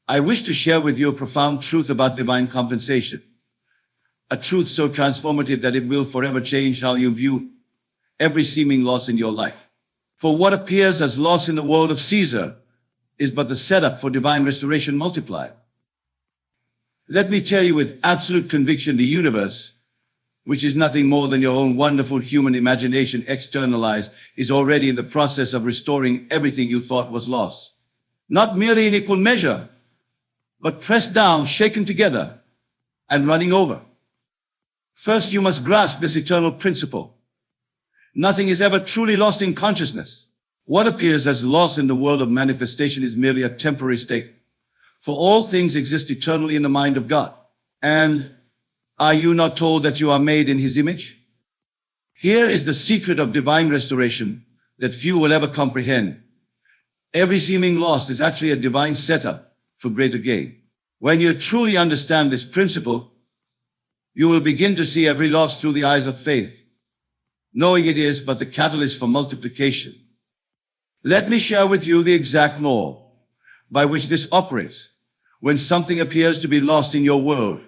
I wish to share with you a profound truth about divine compensation. A truth so transformative that it will forever change how you view every seeming loss in your life. For what appears as loss in the world of Caesar is but the setup for divine restoration multiplied. Let me tell you with absolute conviction, the universe, which is nothing more than your own wonderful human imagination externalized, is already in the process of restoring everything you thought was lost. Not merely in equal measure, but pressed down, shaken together, and running over. First, you must grasp this eternal principle. Nothing is ever truly lost in consciousness. What appears as loss in the world of manifestation is merely a temporary state. For all things exist eternally in the mind of God. And are you not told that you are made in His image? Here is the secret of divine restoration that few will ever comprehend. Every seeming loss is actually a divine setup for greater gain. When you truly understand this principle, you will begin to see every loss through the eyes of faith, knowing it is but the catalyst for multiplication. Let me share with you the exact law by which this operates. When something appears to be lost in your world,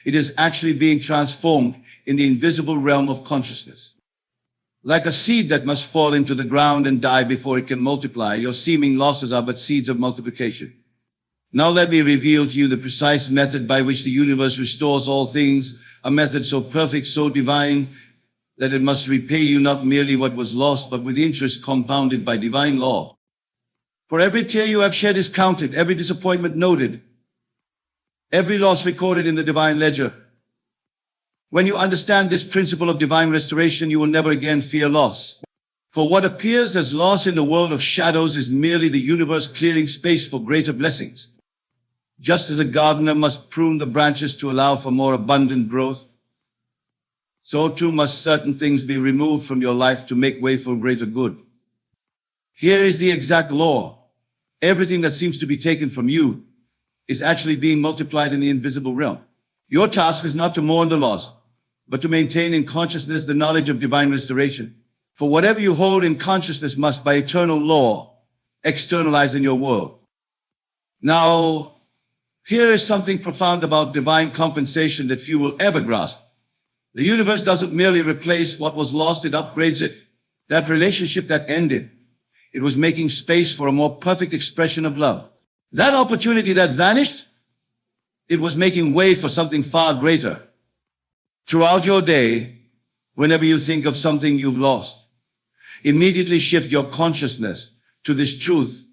it is actually being transformed in the invisible realm of consciousness. Like a seed that must fall into the ground and die before it can multiply, your seeming losses are but seeds of multiplication. Now let me reveal to you the precise method by which the universe restores all things, a method so perfect, so divine, that it must repay you not merely what was lost, but with interest compounded by divine law. For every tear you have shed is counted, every disappointment noted, every loss recorded in the divine ledger. When you understand this principle of divine restoration, you will never again fear loss. For what appears as loss in the world of shadows is merely the universe clearing space for greater blessings. Just as a gardener must prune the branches to allow for more abundant growth, so too must certain things be removed from your life to make way for greater good. Here is the exact law. Everything that seems to be taken from you is actually being multiplied in the invisible realm. Your task is not to mourn the loss, but to maintain in consciousness the knowledge of divine restoration. For whatever you hold in consciousness must, by eternal law, externalize in your world. Now, here is something profound about divine compensation that few will ever grasp. The universe doesn't merely replace what was lost, it upgrades it. That relationship that ended, it was making space for a more perfect expression of love. That opportunity that vanished, it was making way for something far greater. Throughout your day, whenever you think of something you've lost, immediately shift your consciousness to this truth.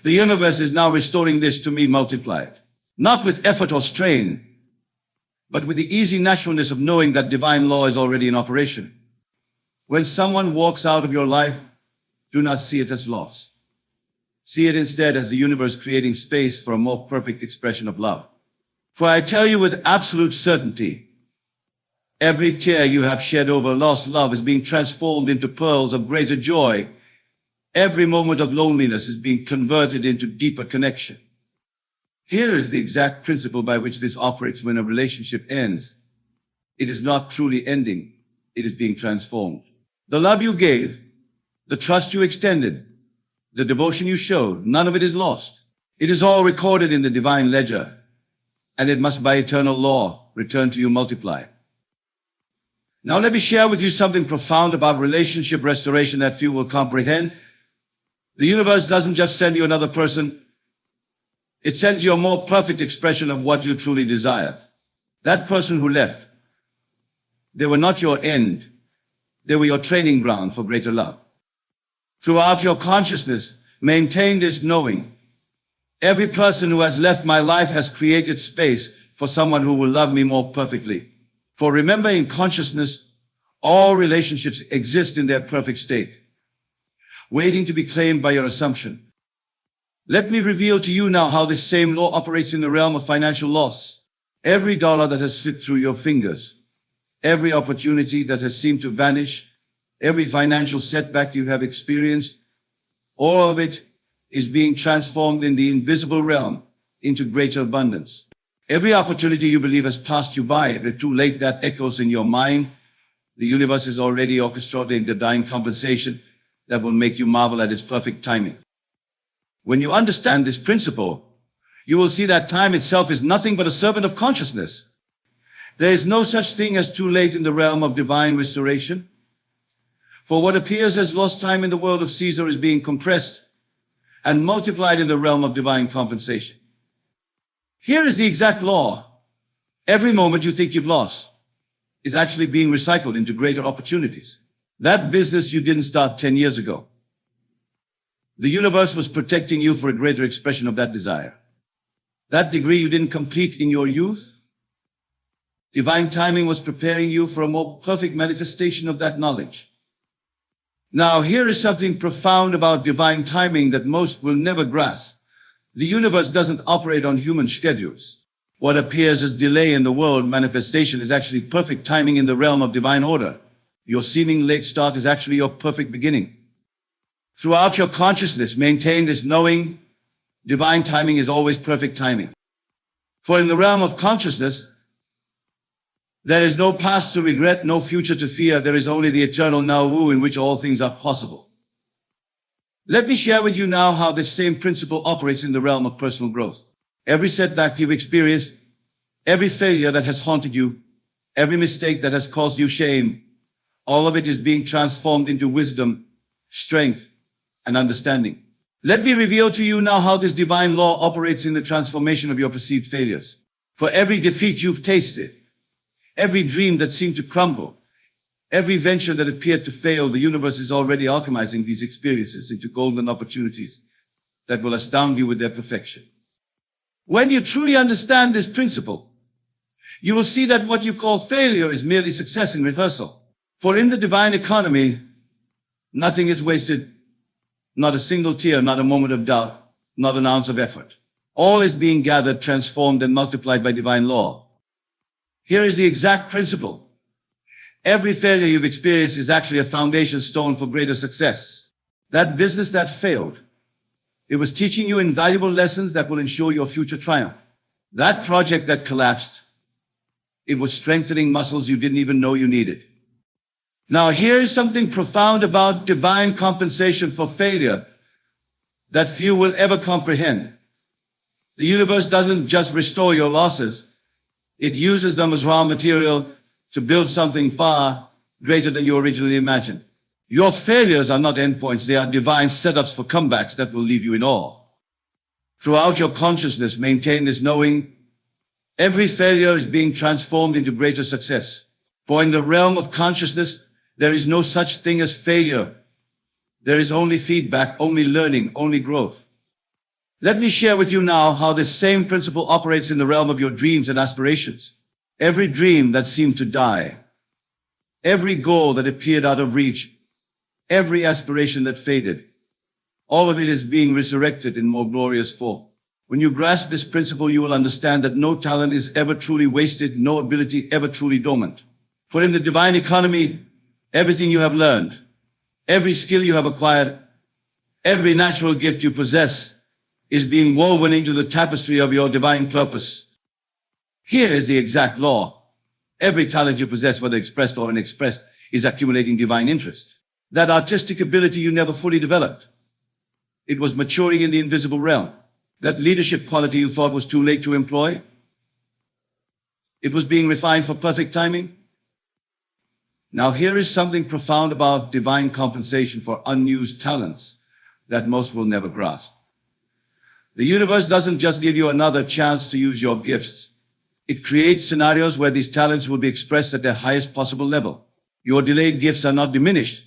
The universe is now restoring this to me multiplied, not with effort or strain, but with the easy naturalness of knowing that divine law is already in operation. When someone walks out of your life, do not see it as loss. See it instead as the universe creating space for a more perfect expression of love. For I tell you with absolute certainty, every tear you have shed over lost love is being transformed into pearls of greater joy. Every moment of loneliness is being converted into deeper connection. Here is the exact principle by which this operates when a relationship ends. It is not truly ending. It is being transformed. The love you gave, the trust you extended, the devotion you showed, none of it is lost. It is all recorded in the divine ledger, and it must by eternal law return to you multiplied. Now let me share with you something profound about relationship restoration that few will comprehend. The universe doesn't just send you another person. It sends you a more perfect expression of what you truly desire. That person who left, they were not your end. They were your training ground for greater love. Throughout your consciousness, maintain this knowing. Every person who has left my life has created space for someone who will love me more perfectly. For remember, in consciousness, all relationships exist in their perfect state, waiting to be claimed by your assumption. Let me reveal to you now how this same law operates in the realm of financial loss. Every dollar that has slipped through your fingers, every opportunity that has seemed to vanish, every financial setback you have experienced, all of it is being transformed in the invisible realm into greater abundance. Every opportunity you believe has passed you by, if it's too late, that echoes in your mind. The universe is already orchestrating divine compensation that will make you marvel at its perfect timing. When you understand this principle, you will see that time itself is nothing but a servant of consciousness. There is no such thing as too late in the realm of divine restoration. For what appears as lost time in the world of Caesar is being compressed and multiplied in the realm of divine compensation. Here is the exact law. Every moment you think you've lost is actually being recycled into greater opportunities. That business you didn't start 10 years ago, the universe was protecting you for a greater expression of that desire. That degree you didn't complete in your youth, divine timing was preparing you for a more perfect manifestation of that knowledge. Now, here is something profound about divine timing that most will never grasp. The universe doesn't operate on human schedules. What appears as delay in the world manifestation is actually perfect timing in the realm of divine order. Your seeming late start is actually your perfect beginning. Throughout your consciousness, maintain this knowing divine timing is always perfect timing. For in the realm of consciousness, there is no past to regret, no future to fear. There is only the eternal now in which all things are possible. Let me share with you now how this same principle operates in the realm of personal growth. Every setback you've experienced, every failure that has haunted you, every mistake that has caused you shame, all of it is being transformed into wisdom, strength, and understanding. Let me reveal to you now how this divine law operates in the transformation of your perceived failures. For every defeat you've tasted, every dream that seemed to crumble, every venture that appeared to fail, the universe is already alchemizing these experiences into golden opportunities that will astound you with their perfection. When you truly understand this principle, you will see that what you call failure is merely success in rehearsal. For in the divine economy, nothing is wasted, not a single tear, not a moment of doubt, not an ounce of effort. All is being gathered, transformed, and multiplied by divine law. Here is the exact principle. Every failure you've experienced is actually a foundation stone for greater success. That business that failed, it was teaching you invaluable lessons that will ensure your future triumph. That project that collapsed, it was strengthening muscles you didn't even know you needed. Now here's something profound about divine compensation for failure that few will ever comprehend. The universe doesn't just restore your losses, it uses them as raw material to build something far greater than you originally imagined. Your failures are not endpoints, they are divine setups for comebacks that will leave you in awe. Throughout your consciousness, maintain this knowing. Every failure is being transformed into greater success. For in the realm of consciousness, there is no such thing as failure. There is only feedback, only learning, only growth. Let me share with you now how this same principle operates in the realm of your dreams and aspirations. Every dream that seemed to die, every goal that appeared out of reach, every aspiration that faded, all of it is being resurrected in more glorious form. When you grasp this principle, you will understand that no talent is ever truly wasted, no ability ever truly dormant. For in the divine economy, everything you have learned, every skill you have acquired, every natural gift you possess is being woven into the tapestry of your divine purpose. Here is the exact law. Every talent you possess, whether expressed or unexpressed, is accumulating divine interest. That artistic ability you never fully developed, it was maturing in the invisible realm. That leadership quality you thought was too late to employ, it was being refined for perfect timing. Now here is something profound about divine compensation for unused talents that most will never grasp. The universe doesn't just give you another chance to use your gifts. It creates scenarios where these talents will be expressed at their highest possible level. Your delayed gifts are not diminished.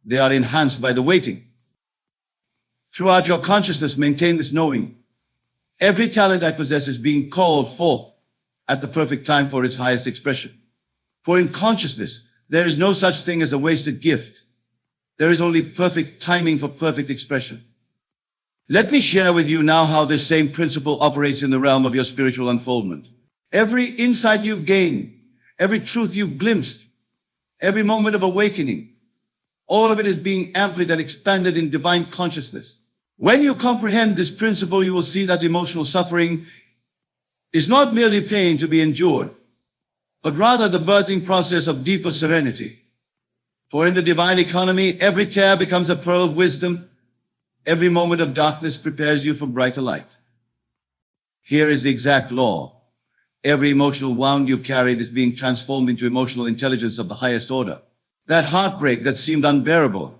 They are enhanced by the waiting. Throughout your consciousness, maintain this knowing. Every talent I possess is being called forth at the perfect time for its highest expression. For in consciousness, there is no such thing as a wasted gift. There is only perfect timing for perfect expression. Let me share with you now how this same principle operates in the realm of your spiritual unfoldment. Every insight you've gained, every truth you've glimpsed, every moment of awakening, all of it is being amplified and expanded in divine consciousness. When you comprehend this principle, you will see that emotional suffering is not merely pain to be endured, but rather the birthing process of deeper serenity. For in the divine economy, every tear becomes a pearl of wisdom. Every moment of darkness prepares you for brighter light. Here is the exact law. Every emotional wound you've carried is being transformed into emotional intelligence of the highest order. That heartbreak that seemed unbearable,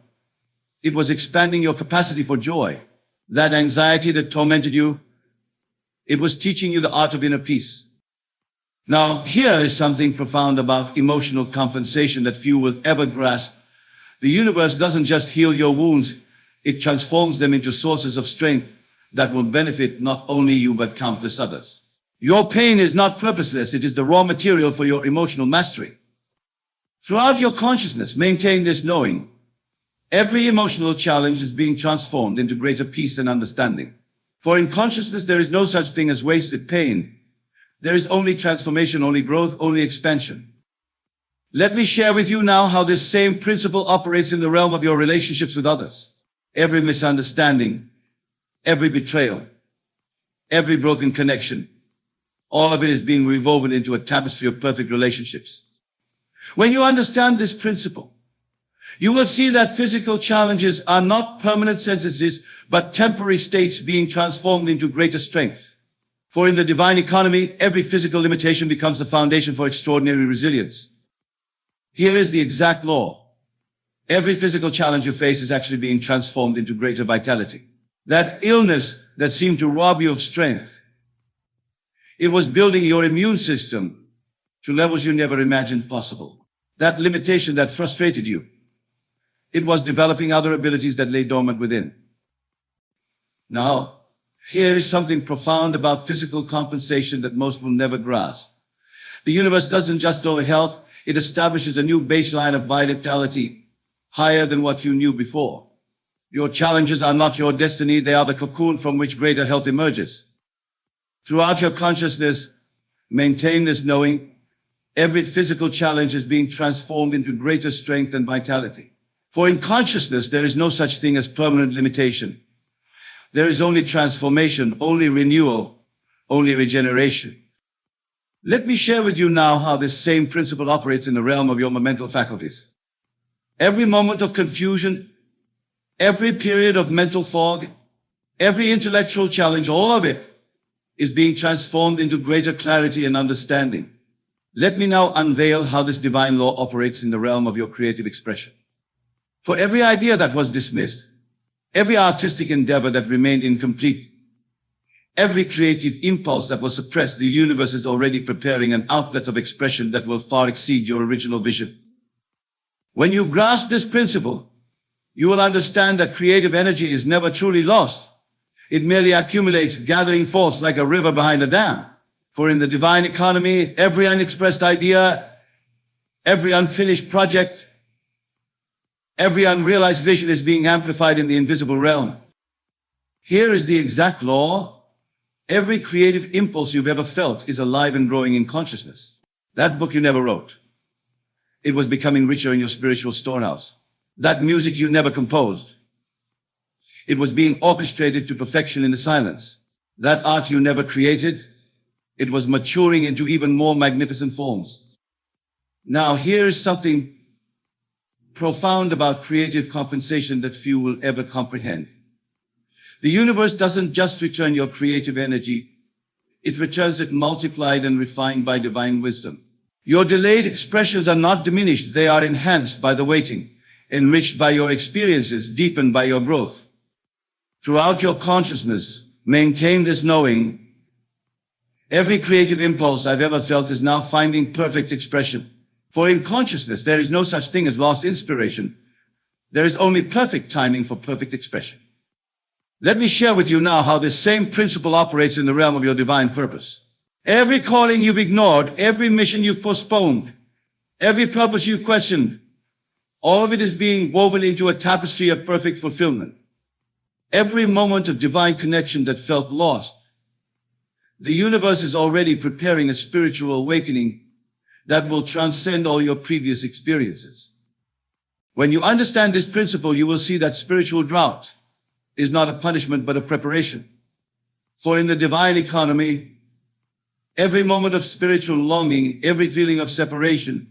it was expanding your capacity for joy. That anxiety that tormented you, it was teaching you the art of inner peace. Now, here is something profound about emotional compensation that few will ever grasp. The universe doesn't just heal your wounds, it transforms them into sources of strength that will benefit not only you but countless others. Your pain is not purposeless, it is the raw material for your emotional mastery. Throughout your consciousness, maintain this knowing. Every emotional challenge is being transformed into greater peace and understanding. For in consciousness, there is no such thing as wasted pain. There is only transformation, only growth, only expansion. Let me share with you now how this same principle operates in the realm of your relationships with others. Every misunderstanding, every betrayal, every broken connection, all of it is being rewoven into a tapestry of perfect relationships. When you understand this principle, you will see that physical challenges are not permanent sentences, but temporary states being transformed into greater strength. For in the divine economy, every physical limitation becomes the foundation for extraordinary resilience. Here is the exact law. Every physical challenge you face is actually being transformed into greater vitality. That illness that seemed to rob you of strength, it was building your immune system to levels you never imagined possible. That limitation that frustrated you, it was developing other abilities that lay dormant within. Now, here is something profound about physical compensation that most will never grasp. The universe doesn't just know health, it establishes a new baseline of vitality higher than what you knew before. Your challenges are not your destiny, they are the cocoon from which greater health emerges. Throughout your consciousness, maintain this knowing. Every physical challenge is being transformed into greater strength and vitality. For in consciousness, there is no such thing as permanent limitation. There is only transformation, only renewal, only regeneration. Let me share with you now how this same principle operates in the realm of your mental faculties. Every moment of confusion, every period of mental fog, every intellectual challenge, all of it is being transformed into greater clarity and understanding. Let me now unveil how this divine law operates in the realm of your creative expression. For every idea that was dismissed, every artistic endeavor that remained incomplete, every creative impulse that was suppressed, the universe is already preparing an outlet of expression that will far exceed your original vision. When you grasp this principle, you will understand that creative energy is never truly lost. It merely accumulates, gathering force like a river behind a dam. For in the divine economy, every unexpressed idea, every unfinished project, every unrealized vision is being amplified in the invisible realm. Here is the exact law. Every creative impulse you've ever felt is alive and growing in consciousness. That book you never wrote, it was becoming richer in your spiritual storehouse. That music you never composed, it was being orchestrated to perfection in the silence. That art you never created, it was maturing into even more magnificent forms. Now, here is something profound about creative compensation that few will ever comprehend. The universe doesn't just return your creative energy, it returns it multiplied and refined by divine wisdom. Your delayed expressions are not diminished, they are enhanced by the waiting, enriched by your experiences, deepened by your growth. Throughout your consciousness, maintain this knowing. Every creative impulse I've ever felt is now finding perfect expression. For in consciousness, there is no such thing as lost inspiration. There is only perfect timing for perfect expression. Let me share with you now how this same principle operates in the realm of your divine purpose. Every calling you've ignored, every mission you've postponed, every purpose you've questioned, all of it is being woven into a tapestry of perfect fulfillment. Every moment of divine connection that felt lost, the universe is already preparing a spiritual awakening that will transcend all your previous experiences. When you understand this principle, you will see that spiritual drought is not a punishment but a preparation. For in the divine economy, every moment of spiritual longing, every feeling of separation,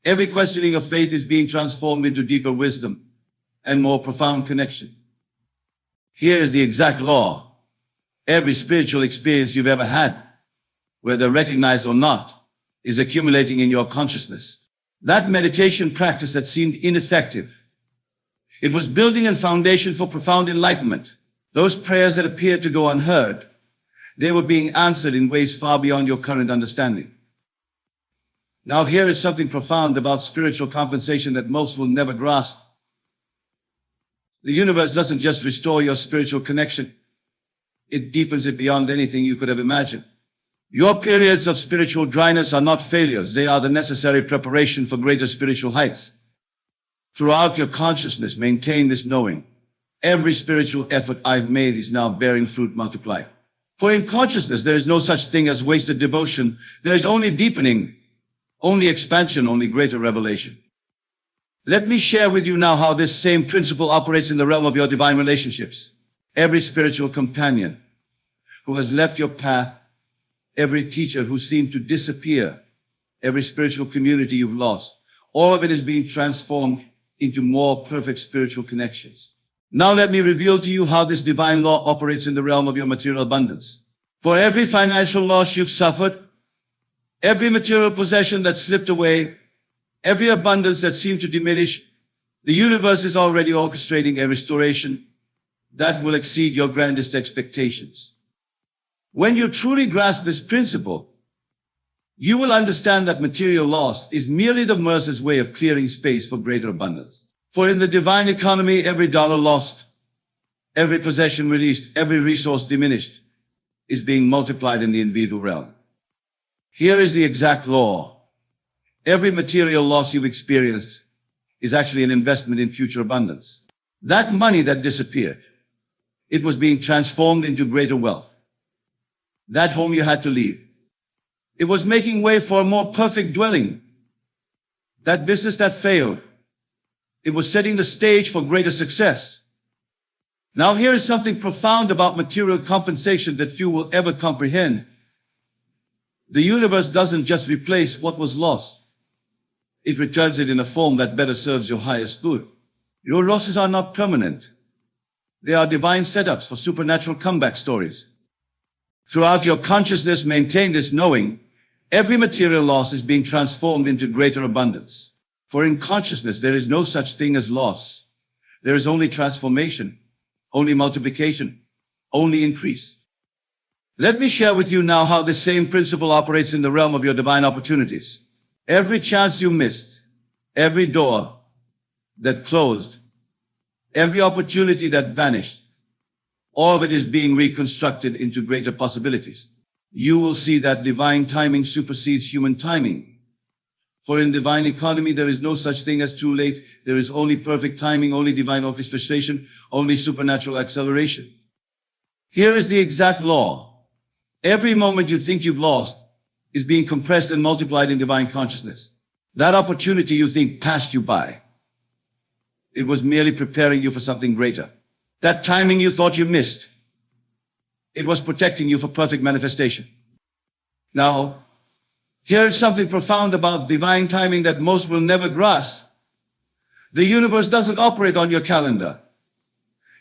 every questioning of faith is being transformed into deeper wisdom and more profound connection. Here is the exact law. Every spiritual experience you've ever had, whether recognized or not, is accumulating in your consciousness. That meditation practice that seemed ineffective, it was building a foundation for profound enlightenment. Those prayers that appeared to go unheard, they were being answered in ways far beyond your current understanding. Now here is something profound about spiritual compensation that most will never grasp. The universe doesn't just restore your spiritual connection, it deepens it beyond anything you could have imagined. Your periods of spiritual dryness are not failures, they are the necessary preparation for greater spiritual heights. Throughout your consciousness, maintain this knowing. Every spiritual effort I've made is now bearing fruit multiplied. For in consciousness, there is no such thing as wasted devotion. There is only deepening, only expansion, only greater revelation. Let me share with you now how this same principle operates in the realm of your divine relationships. Every spiritual companion who has left your path, every teacher who seemed to disappear, every spiritual community you've lost, all of it is being transformed into more perfect spiritual connections. Now let me reveal to you how this divine law operates in the realm of your material abundance. For every financial loss you've suffered, every material possession that slipped away, every abundance that seemed to diminish, the universe is already orchestrating a restoration that will exceed your grandest expectations. When you truly grasp this principle, you will understand that material loss is merely the mercer's way of clearing space for greater abundance. For in the divine economy, every dollar lost, every possession released, every resource diminished is being multiplied in the invisible realm. Here is the exact law. Every material loss you've experienced is actually an investment in future abundance. That money that disappeared, it was being transformed into greater wealth. That home you had to leave, it was making way for a more perfect dwelling. That business that failed, it was setting the stage for greater success. Now here is something profound about material compensation that few will ever comprehend. The universe doesn't just replace what was lost. It returns it in a form that better serves your highest good. Your losses are not permanent. They are divine setups for supernatural comeback stories. Throughout your consciousness, maintain this knowing. Every material loss is being transformed into greater abundance. For in consciousness, there is no such thing as loss. There is only transformation, only multiplication, only increase. Let me share with you now how this same principle operates in the realm of your divine opportunities. Every chance you missed, every door that closed, every opportunity that vanished, all of it is being reconstructed into greater possibilities. You will see that divine timing supersedes human timing. For in divine economy, there is no such thing as too late. There is only perfect timing, only divine orchestration, only supernatural acceleration. Here is the exact law. Every moment you think you've lost is being compressed and multiplied in divine consciousness. That opportunity you think passed you by, it was merely preparing you for something greater. That timing you thought you missed, it was protecting you for perfect manifestation. Now, here is something profound about divine timing that most will never grasp. The universe doesn't operate on your calendar.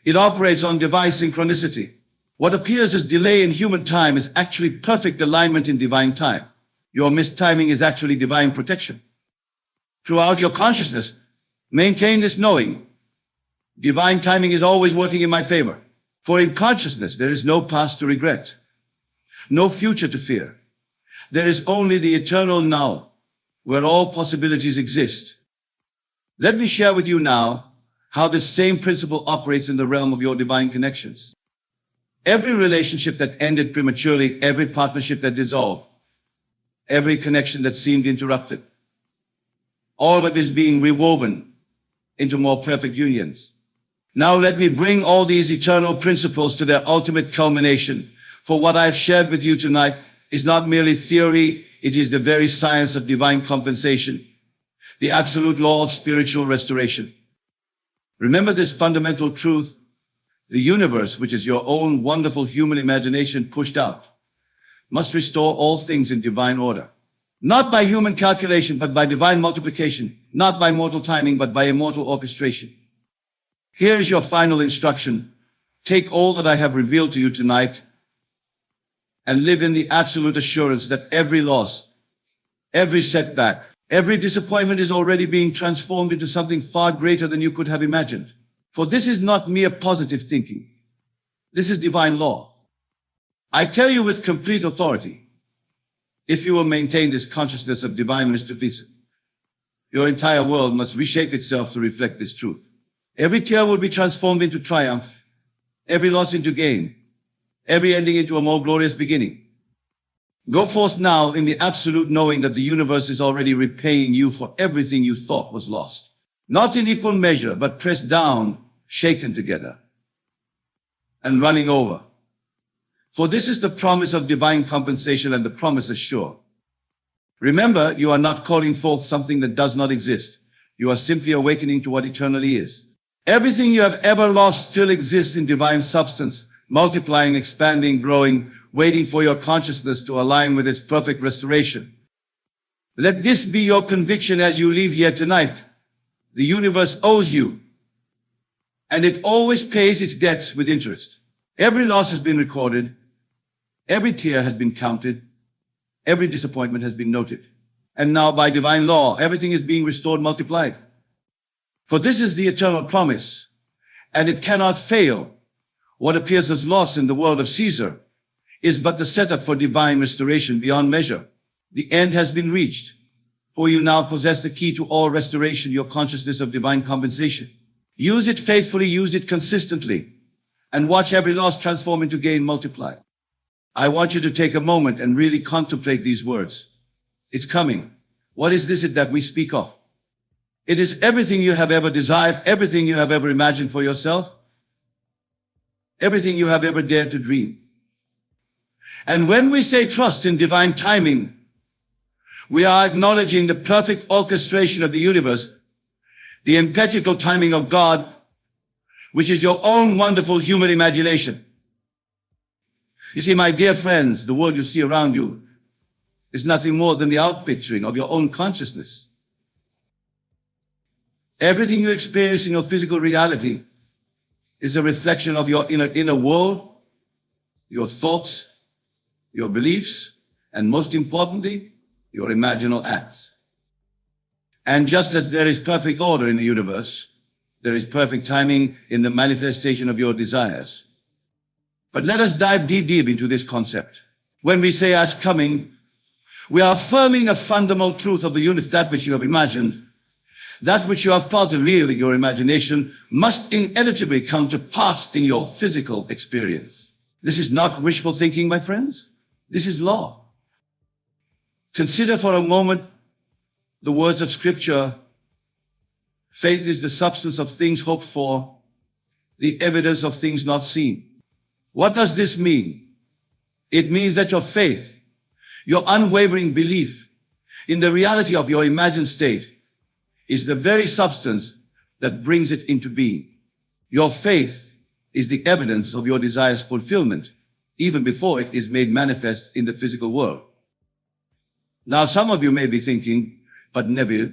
It operates on divine synchronicity. What appears as delay in human time is actually perfect alignment in divine time. Your missed timing is actually divine protection. Throughout your consciousness, maintain this knowing. Divine timing is always working in my favor. For in consciousness, there is no past to regret, no future to fear. There is only the eternal now, where all possibilities exist. Let me share with you now how this same principle operates in the realm of your divine connections. Every relationship that ended prematurely, every partnership that dissolved, every connection that seemed interrupted, all of it is being rewoven into more perfect unions. Now let me bring all these eternal principles to their ultimate culmination. For what I've shared with you tonight is not merely theory, it is the very science of divine compensation, the absolute law of spiritual restoration. Remember this fundamental truth. The universe, which is your own wonderful human imagination pushed out, must restore all things in divine order. Not by human calculation, but by divine multiplication. Not by mortal timing, but by immortal orchestration. Here is your final instruction. Take all that I have revealed to you tonight and live in the absolute assurance that every loss, every setback, every disappointment is already being transformed into something far greater than you could have imagined. For this is not mere positive thinking. This is divine law. I tell you with complete authority, if you will maintain this consciousness of divine mysticism, your entire world must reshape itself to reflect this truth. Every tear will be transformed into triumph, every loss into gain, every ending into a more glorious beginning. Go forth now in the absolute knowing that the universe is already repaying you for everything you thought was lost. Not in equal measure, but pressed down, shaken together, and running over. For this is the promise of divine compensation, and the promise is sure. Remember, you are not calling forth something that does not exist. You are simply awakening to what eternally is. Everything you have ever lost still exists in divine substance, multiplying, expanding, growing, waiting for your consciousness to align with its perfect restoration. Let this be your conviction as you leave here tonight. The universe owes you, and it always pays its debts with interest. Every loss has been recorded, every tear has been counted, every disappointment has been noted. And now by divine law, everything is being restored, multiplied. For this is the eternal promise, and it cannot fail. What appears as loss in the world of Caesar is but the setup for divine restoration beyond measure. The end has been reached, for you now possess the key to all restoration, your consciousness of divine compensation. Use it faithfully, use it consistently, and watch every loss transform into gain multiplied. I want you to take a moment and really contemplate these words. It's coming. What is this that we speak of? It is everything you have ever desired, everything you have ever imagined for yourself, everything you have ever dared to dream. And when we say trust in divine timing, we are acknowledging the perfect orchestration of the universe, the impeccable timing of God, which is your own wonderful human imagination. You see, my dear friends, the world you see around you is nothing more than the outpicturing of your own consciousness. Everything you experience in your physical reality is a reflection of your inner world, your thoughts, your beliefs, and most importantly, your imaginal acts. And just as there is perfect order in the universe, there is perfect timing in the manifestation of your desires. But let us dive deep into this concept. When we say as coming, we are affirming a fundamental truth of the universe, that which you have imagined. That which you have felt real in your imagination must inevitably come to pass in your physical experience. This is not wishful thinking, my friends. This is law. Consider for a moment the words of Scripture. Faith is the substance of things hoped for, the evidence of things not seen. What does this mean? It means that your faith, your unwavering belief in the reality of your imagined state, is the very substance that brings it into being. Your faith is the evidence of your desire's fulfillment, even before it is made manifest in the physical world. Now, some of you may be thinking, but Neville,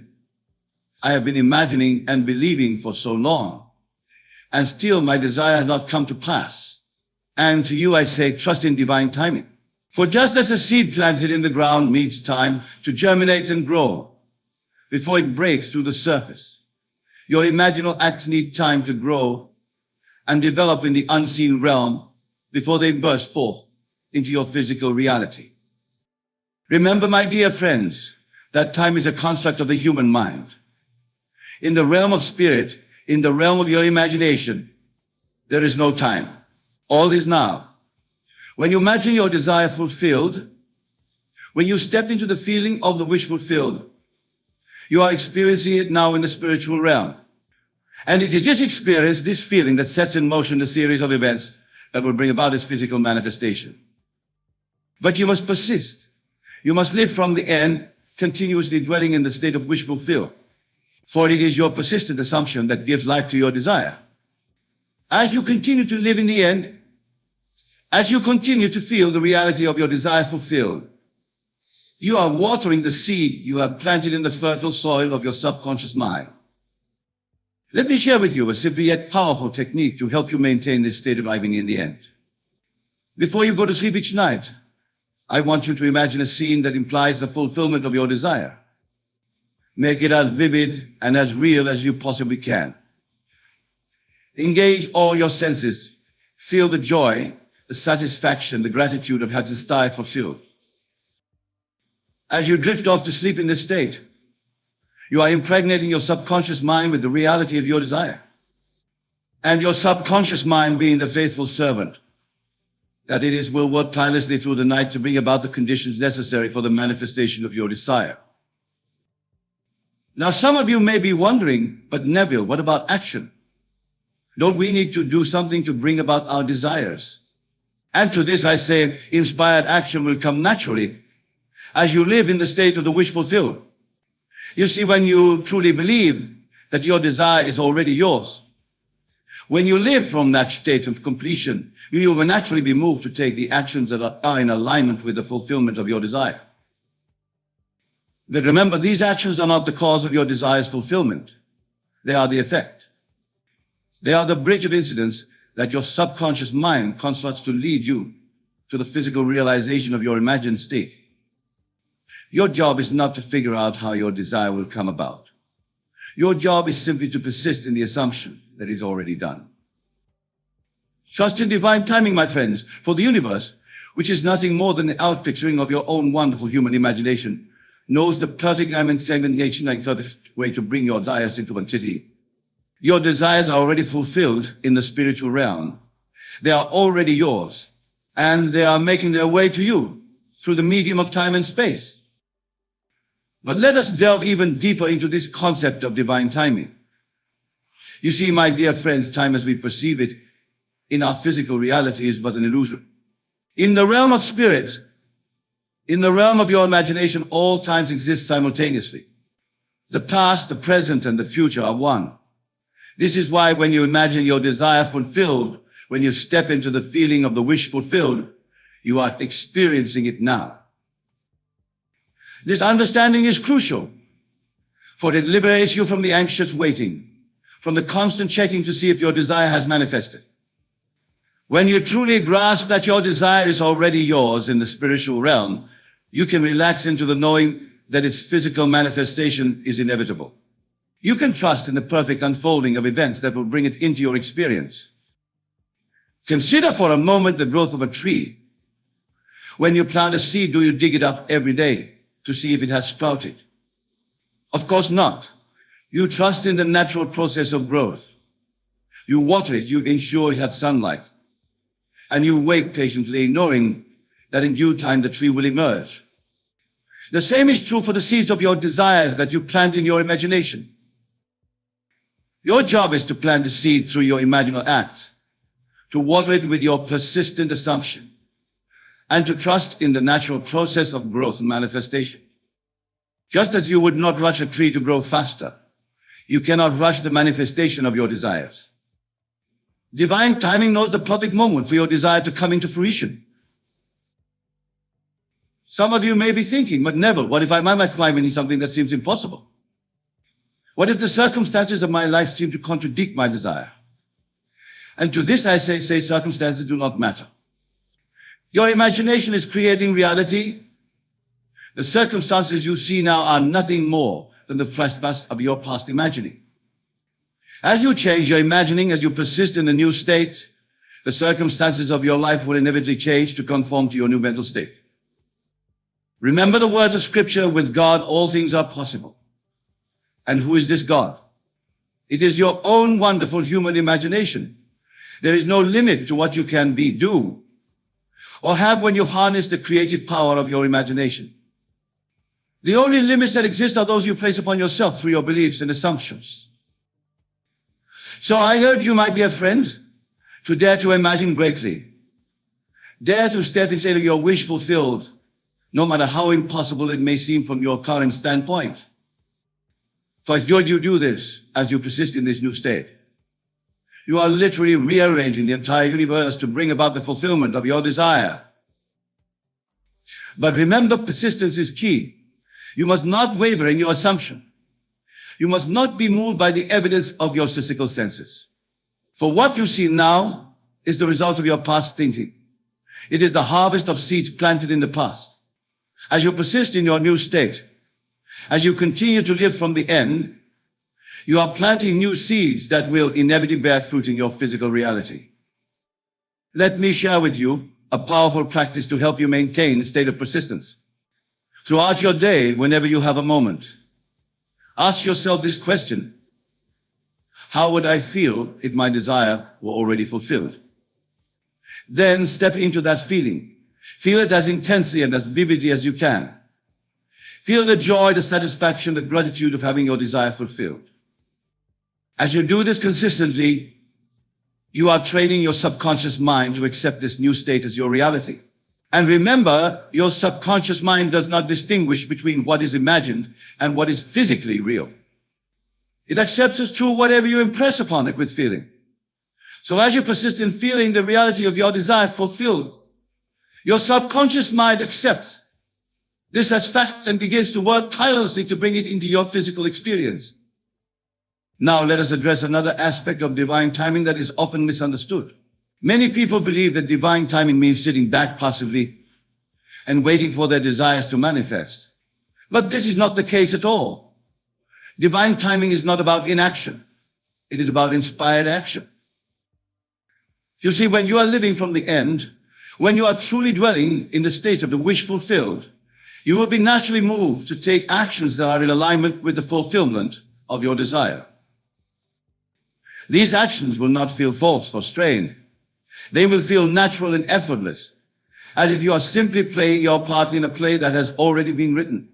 I have been imagining and believing for so long, and still my desire has not come to pass. And to you I say, trust in divine timing. For just as a seed planted in the ground needs time to germinate and grow before it breaks through the surface, your imaginal acts need time to grow and develop in the unseen realm before they burst forth into your physical reality. Remember, my dear friends, that time is a construct of the human mind. In the realm of spirit, in the realm of your imagination, there is no time. All is now. When you imagine your desire fulfilled, when you step into the feeling of the wish fulfilled, you are experiencing it now in the spiritual realm. And it is this experience, this feeling, that sets in motion the series of events that will bring about its physical manifestation. But you must persist. You must live from the end, continuously dwelling in the state of wish fulfilled. For it is your persistent assumption that gives life to your desire. As you continue to live in the end, as you continue to feel the reality of your desire fulfilled, you are watering the seed you have planted in the fertile soil of your subconscious mind. Let me share with you a simple yet powerful technique to help you maintain this state of living in the end. Before you go to sleep each night, I want you to imagine a scene that implies the fulfillment of your desire. Make it as vivid and as real as you possibly can. Engage all your senses. Feel the joy, the satisfaction, the gratitude of having desire fulfilled. As you drift off to sleep in this state, you are impregnating your subconscious mind with the reality of your desire. And your subconscious mind, being the faithful servant that it is, will work tirelessly through the night to bring about the conditions necessary for the manifestation of your desire. Now, some of you may be wondering, but Neville, what about action? Don't we need to do something to bring about our desires? And to this I say, inspired action will come naturally as you live in the state of the wish fulfilled. You see, when you truly believe that your desire is already yours, when you live from that state of completion, you will naturally be moved to take the actions that are in alignment with the fulfillment of your desire. But remember, these actions are not the cause of your desire's fulfillment. They are the effect. They are the bridge of incidents that your subconscious mind constructs to lead you to the physical realization of your imagined state. Your job is not to figure out how your desire will come about. Your job is simply to persist in the assumption that it's already done. Trust in divine timing, my friends, for the universe, which is nothing more than the outpicturing of your own wonderful human imagination, knows the perfect segmentation and perfect way to bring your desires into entity. Your desires are already fulfilled in the spiritual realm. They are already yours, and they are making their way to you through the medium of time and space. But let us delve even deeper into this concept of divine timing. You see, my dear friends, time as we perceive it in our physical reality is but an illusion. In the realm of spirit, in the realm of your imagination, all times exist simultaneously. The past, the present, and the future are one. This is why when you imagine your desire fulfilled, when you step into the feeling of the wish fulfilled, you are experiencing it now. This understanding is crucial, for it liberates you from the anxious waiting, from the constant checking to see if your desire has manifested. When you truly grasp that your desire is already yours in the spiritual realm, you can relax into the knowing that its physical manifestation is inevitable. You can trust in the perfect unfolding of events that will bring it into your experience. Consider for a moment the growth of a tree. When you plant a seed, do you dig it up every day to see if it has sprouted? Of course not. You trust in the natural process of growth. You water it, you ensure it has sunlight. And you wait patiently, knowing that in due time the tree will emerge. The same is true for the seeds of your desires that you plant in your imagination. Your job is to plant the seed through your imaginal act, to water it with your persistent assumption, and to trust in the natural process of growth and manifestation. Just as you would not rush a tree to grow faster, you cannot rush the manifestation of your desires. Divine timing knows the perfect moment for your desire to come into fruition. Some of you may be thinking, but Neville, what if I'm climbing something that seems impossible? What if the circumstances of my life seem to contradict my desire? And to this I say circumstances do not matter. Your imagination is creating reality. The circumstances you see now are nothing more than the trespass of your past imagining. As you change your imagining, as you persist in the new state, the circumstances of your life will inevitably change to conform to your new mental state. Remember the words of Scripture, with God all things are possible. And who is this God? It is your own wonderful human imagination. There is no limit to what you can be, do, or have when you harness the creative power of your imagination. The only limits that exist are those you place upon yourself through your beliefs and assumptions. So I urge you, my dear friend, to dare to imagine greatly. Dare to step into your wish fulfilled, no matter how impossible it may seem from your current standpoint. For as you do this, as you persist in this new state, you are literally rearranging the entire universe to bring about the fulfillment of your desire. But remember, persistence is key. You must not waver in your assumption. You must not be moved by the evidence of your physical senses. For what you see now is the result of your past thinking. It is the harvest of seeds planted in the past. As you persist in your new state, as you continue to live from the end, you are planting new seeds that will inevitably bear fruit in your physical reality. Let me share with you a powerful practice to help you maintain a state of persistence. Throughout your day, whenever you have a moment, ask yourself this question: how would I feel if my desire were already fulfilled? Then step into that feeling. Feel it as intensely and as vividly as you can. Feel the joy, the satisfaction, the gratitude of having your desire fulfilled. As you do this consistently, you are training your subconscious mind to accept this new state as your reality. And remember, your subconscious mind does not distinguish between what is imagined and what is physically real. It accepts as true whatever you impress upon it with feeling. So as you persist in feeling the reality of your desire fulfilled, your subconscious mind accepts this as fact and begins to work tirelessly to bring it into your physical experience. Now let us address another aspect of divine timing that is often misunderstood. Many people believe that divine timing means sitting back passively and waiting for their desires to manifest. But this is not the case at all. Divine timing is not about inaction. It is about inspired action. You see, when you are living from the end, when you are truly dwelling in the state of the wish fulfilled, you will be naturally moved to take actions that are in alignment with the fulfillment of your desire. These actions will not feel forced or strained. They will feel natural and effortless, as if you are simply playing your part in a play that has already been written.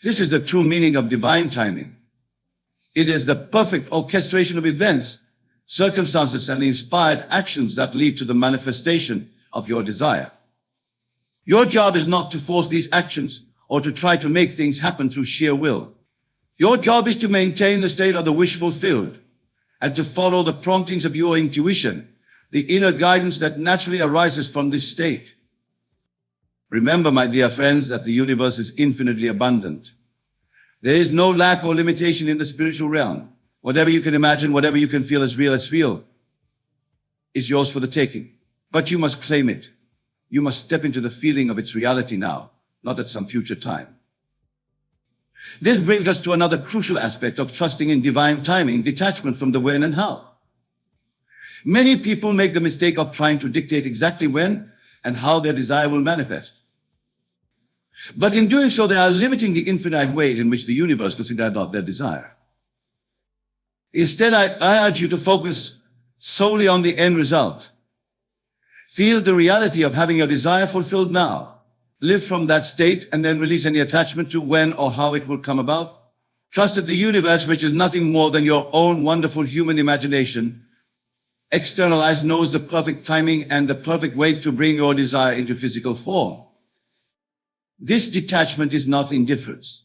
This is the true meaning of divine timing. It is the perfect orchestration of events, circumstances, and inspired actions that lead to the manifestation of your desire. Your job is not to force these actions or to try to make things happen through sheer will. Your job is to maintain the state of the wish fulfilled and to follow the promptings of your intuition, the inner guidance that naturally arises from this state. Remember, my dear friends, that the universe is infinitely abundant. There is no lack or limitation in the spiritual realm. Whatever you can imagine, whatever you can feel as real, is yours for the taking. But you must claim it. You must step into the feeling of its reality now, not at some future time. This brings us to another crucial aspect of trusting in divine timing, detachment from the when and how. Many people make the mistake of trying to dictate exactly when and how their desire will manifest. But in doing so, they are limiting the infinite ways in which the universe will consider about their desire. Instead, I urge you to focus solely on the end result. Feel the reality of having your desire fulfilled now. Live from that state and then release any attachment to when or how it will come about. Trust that the universe, which is nothing more than your own wonderful human imagination, externalized, knows the perfect timing and the perfect way to bring your desire into physical form. This detachment is not indifference.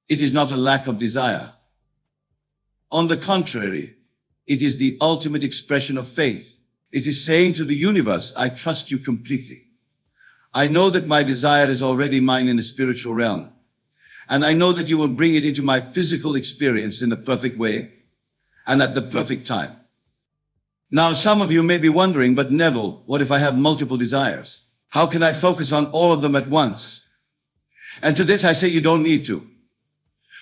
It is not a lack of desire. On the contrary, it is the ultimate expression of faith. It is saying to the universe, I trust you completely. I know that my desire is already mine in the spiritual realm, and I know that you will bring it into my physical experience in the perfect way and at the perfect time. Now, some of you may be wondering, but Neville, what if I have multiple desires? How can I focus on all of them at once? And to this I say you don't need to.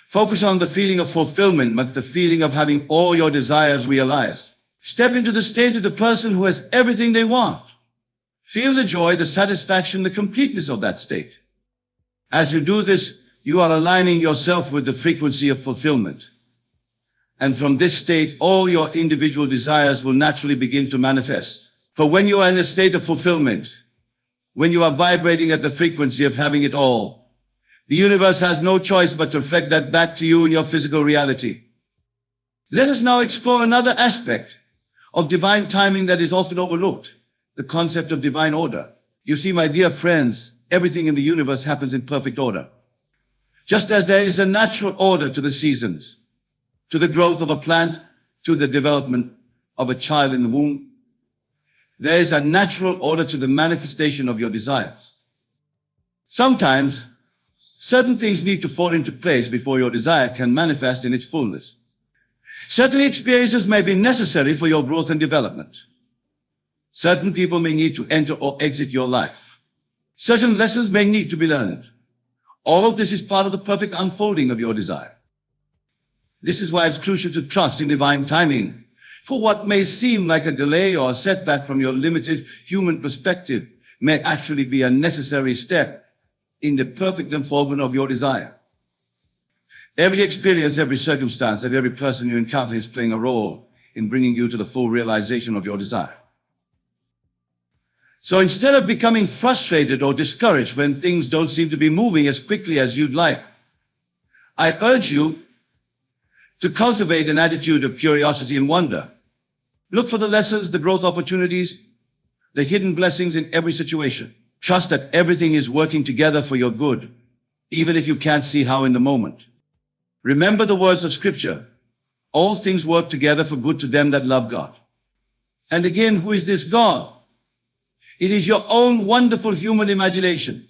Focus on the feeling of fulfillment, but the feeling of having all your desires realized. Step into the state of the person who has everything they want. Feel the joy, the satisfaction, the completeness of that state. As you do this, you are aligning yourself with the frequency of fulfillment. And from this state, all your individual desires will naturally begin to manifest. For when you are in a state of fulfillment, when you are vibrating at the frequency of having it all, the universe has no choice but to reflect that back to you in your physical reality. Let us now explore another aspect of divine timing that is often overlooked, the concept of divine order. You see, my dear friends, everything in the universe happens in perfect order. Just as there is a natural order to the seasons, to the growth of a plant, to the development of a child in the womb, there is a natural order to the manifestation of your desires. Sometimes, certain things need to fall into place before your desire can manifest in its fullness. Certain experiences may be necessary for your growth and development. Certain people may need to enter or exit your life. Certain lessons may need to be learned. All of this is part of the perfect unfolding of your desire. This is why it's crucial to trust in divine timing. For what may seem like a delay or a setback from your limited human perspective may actually be a necessary step in the perfect unfoldment of your desire. Every experience, every circumstance, and every person you encounter is playing a role in bringing you to the full realization of your desire. So instead of becoming frustrated or discouraged when things don't seem to be moving as quickly as you'd like, I urge you to cultivate an attitude of curiosity and wonder. Look for the lessons, the growth opportunities, the hidden blessings in every situation. Trust that everything is working together for your good, even if you can't see how in the moment. Remember the words of Scripture. All things work together for good to them that love God. And again, who is this God? It is your own wonderful human imagination.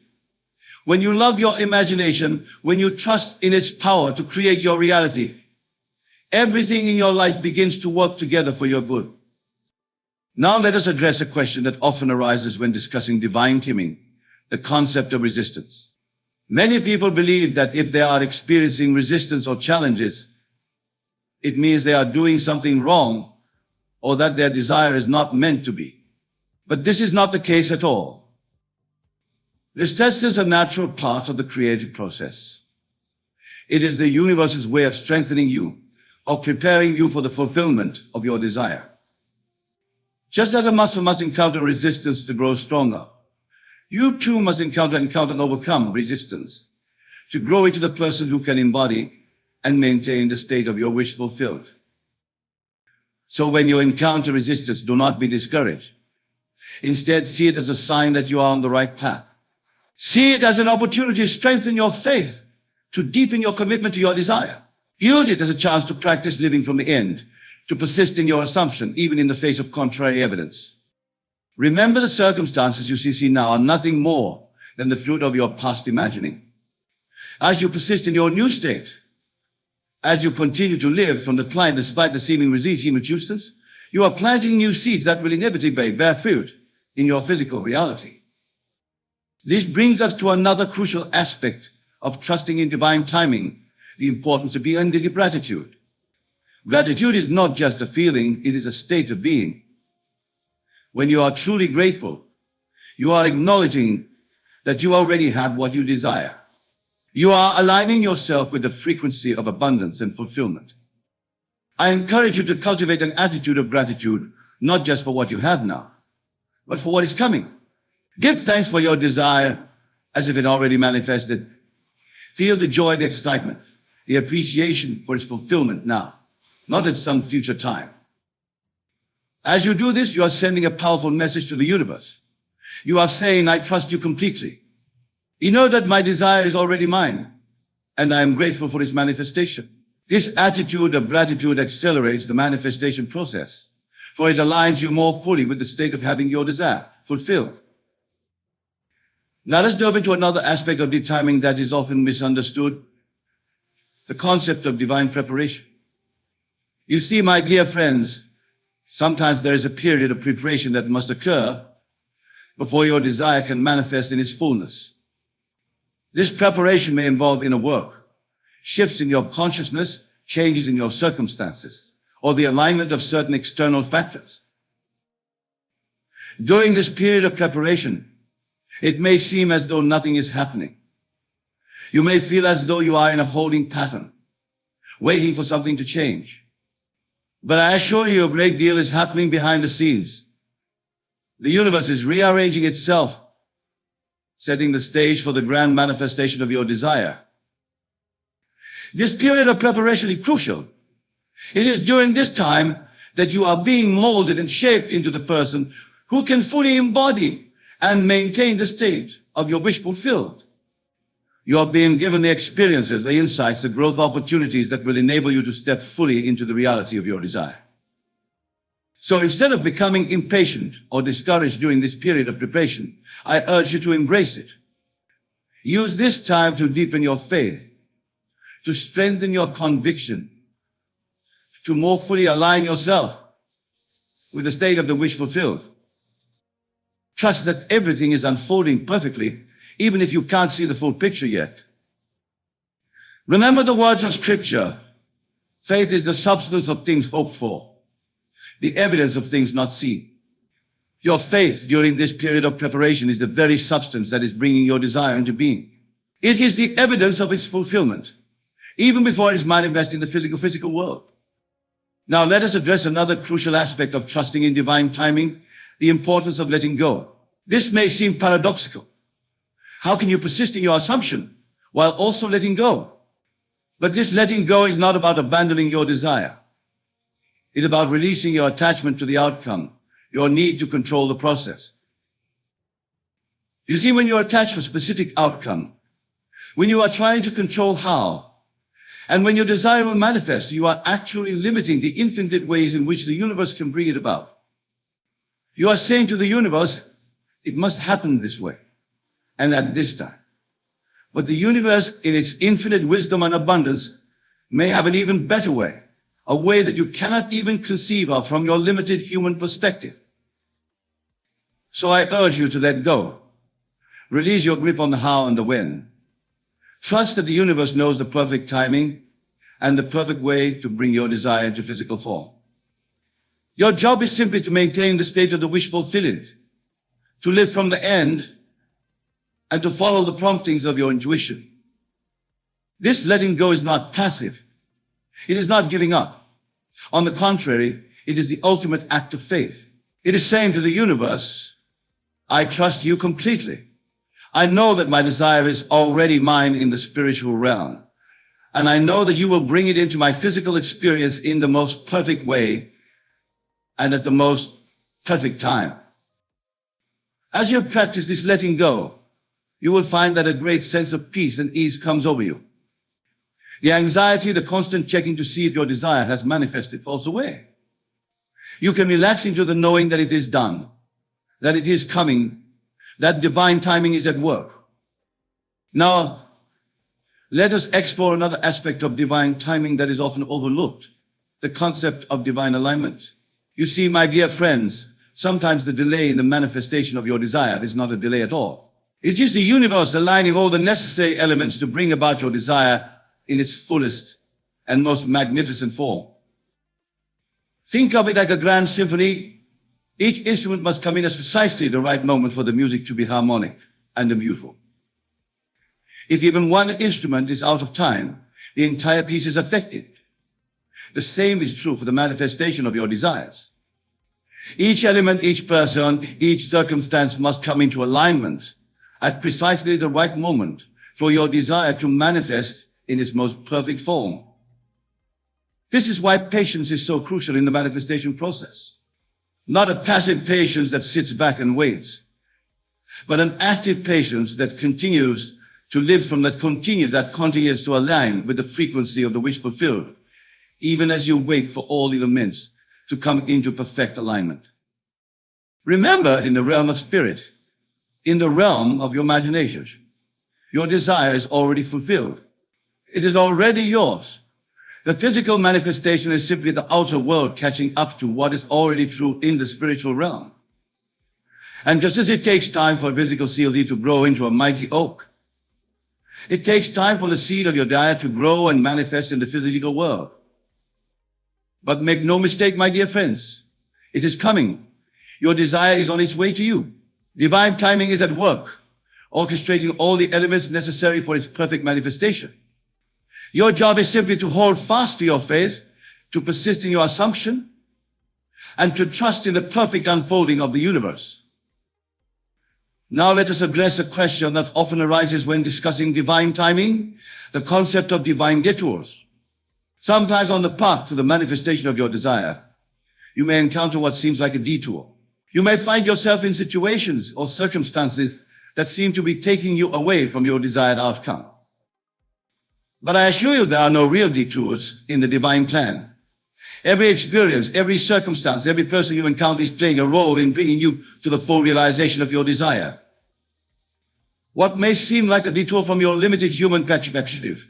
When you love your imagination, when you trust in its power to create your reality, everything in your life begins to work together for your good. Now let us address a question that often arises when discussing divine timing, the concept of resistance. Many people believe that if they are experiencing resistance or challenges, it means they are doing something wrong or that their desire is not meant to be. But this is not the case at all. Resistance is a natural part of the creative process. It is the universe's way of strengthening you, of preparing you for the fulfillment of your desire. Just as a muscle must encounter resistance to grow stronger, you too must encounter and overcome resistance to grow into the person who can embody and maintain the state of your wish fulfilled. So when you encounter resistance, do not be discouraged. Instead, see it as a sign that you are on the right path. See it as an opportunity to strengthen your faith, to deepen your commitment to your desire. Use it as a chance to practice living from the end, to persist in your assumption, even in the face of contrary evidence. Remember, the circumstances you see now are nothing more than the fruit of your past imagining. As you persist in your new state, as you continue to live from the client despite the seeming resistance, you are planting new seeds that will inevitably bear fruit in your physical reality. This brings us to another crucial aspect of trusting in divine timing, the importance of being in gratitude. Gratitude is not just a feeling, it is a state of being. When you are truly grateful, you are acknowledging that you already have what you desire. You are aligning yourself with the frequency of abundance and fulfillment. I encourage you to cultivate an attitude of gratitude, not just for what you have now, but for what is coming. Give thanks for your desire as if it already manifested. Feel the joy, the excitement, the appreciation for its fulfillment now, not at some future time. As you do this, you are sending a powerful message to the universe. You are saying, I trust you completely. You know that my desire is already mine, and I am grateful for its manifestation. This attitude of gratitude accelerates the manifestation process, for it aligns you more fully with the state of having your desire fulfilled. Now let's delve into another aspect of divine timing that is often misunderstood, the concept of divine preparation. You see, my dear friends, sometimes there is a period of preparation that must occur before your desire can manifest in its fullness. This preparation may involve inner work, shifts in your consciousness, changes in your circumstances, or the alignment of certain external factors. During this period of preparation, it may seem as though nothing is happening. You may feel as though you are in a holding pattern, waiting for something to change. But I assure you, a great deal is happening behind the scenes. The universe is rearranging itself, setting the stage for the grand manifestation of your desire. This period of preparation is crucial. It is during this time that you are being molded and shaped into the person who can fully embody and maintain the state of your wish fulfilled. You are being given the experiences, the insights, the growth opportunities that will enable you to step fully into the reality of your desire. So instead of becoming impatient or discouraged during this period of preparation, I urge you to embrace it. Use this time to deepen your faith, to strengthen your conviction, to more fully align yourself with the state of the wish fulfilled. Trust that everything is unfolding perfectly, even if you can't see the full picture yet. Remember the words of Scripture. Faith is the substance of things hoped for, the evidence of things not seen. Your faith during this period of preparation is the very substance that is bringing your desire into being. It is the evidence of its fulfillment, even before it is manifest in the physical world. Now let us address another crucial aspect of trusting in divine timing, the importance of letting go. This may seem paradoxical. How can you persist in your assumption while also letting go? But this letting go is not about abandoning your desire. It's about releasing your attachment to the outcome, your need to control the process. You see, when you're attached to a specific outcome, when you are trying to control how, and when your desire will manifest, you are actually limiting the infinite ways in which the universe can bring it about. You are saying to the universe, it must happen this way, and at this time. But the universe, in its infinite wisdom and abundance, may have an even better way, a way that you cannot even conceive of from your limited human perspective. So I urge you to let go. Release your grip on the how and the when. Trust that the universe knows the perfect timing and the perfect way to bring your desire into physical form. Your job is simply to maintain the state of the wish fulfillment, to live from the end, and to follow the promptings of your intuition. This letting go is not passive. It is not giving up. On the contrary, it is the ultimate act of faith. It is saying to the universe, I trust you completely. I know that my desire is already mine in the spiritual realm, and I know that you will bring it into my physical experience in the most perfect way and at the most perfect time. As you practice this letting go, you will find that a great sense of peace and ease comes over you. The anxiety, the constant checking to see if your desire has manifested falls away. You can relax into the knowing that it is done, that it is coming, that divine timing is at work. Now, let us explore another aspect of divine timing that is often overlooked, the concept of divine alignment. You see, my dear friends, sometimes the delay in the manifestation of your desire is not a delay at all. It's just the universe aligning all the necessary elements to bring about your desire in its fullest and most magnificent form. Think of it like a grand symphony. Each instrument must come in at precisely the right moment for the music to be harmonic and beautiful. If even one instrument is out of time, the entire piece is affected. The same is true for the manifestation of your desires. Each element, each person, each circumstance must come into alignment at precisely the right moment for your desire to manifest in its most perfect form. This is why patience is so crucial in the manifestation process. Not a passive patience that sits back and waits, but an active patience that continues to live from that continues to align with the frequency of the wish fulfilled, even as you wait for all elements to come into perfect alignment. Remember, in the realm of spirit, in the realm of your imagination, your desire is already fulfilled. It is already yours. The physical manifestation is simply the outer world catching up to what is already true in the spiritual realm. And just as it takes time for a physical CLD to grow into a mighty oak, it takes time for the seed of your desire to grow and manifest in the physical world. But make no mistake, my dear friends, it is coming. Your desire is on its way to you. Divine timing is at work, orchestrating all the elements necessary for its perfect manifestation. Your job is simply to hold fast to your faith, to persist in your assumption, and to trust in the perfect unfolding of the universe. Now let us address a question that often arises when discussing divine timing, the concept of divine detours. Sometimes on the path to the manifestation of your desire, you may encounter what seems like a detour. You may find yourself in situations or circumstances that seem to be taking you away from your desired outcome. But I assure you there are no real detours in the divine plan. Every experience, every circumstance, every person you encounter is playing a role in bringing you to the full realization of your desire. What may seem like a detour from your limited human perspective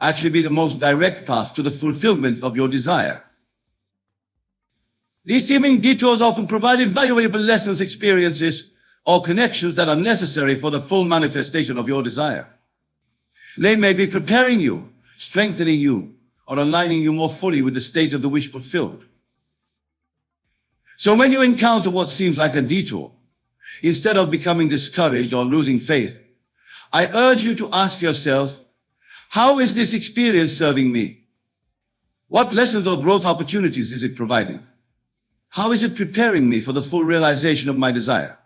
actually be the most direct path to the fulfillment of your desire. These seeming detours often provide invaluable lessons, experiences, or connections that are necessary for the full manifestation of your desire. They may be preparing you, strengthening you, or aligning you more fully with the state of the wish fulfilled. So when you encounter what seems like a detour, instead of becoming discouraged or losing faith, I urge you to ask yourself, how is this experience serving me? What lessons or growth opportunities is it providing? How is it preparing me for the full realization of my desire?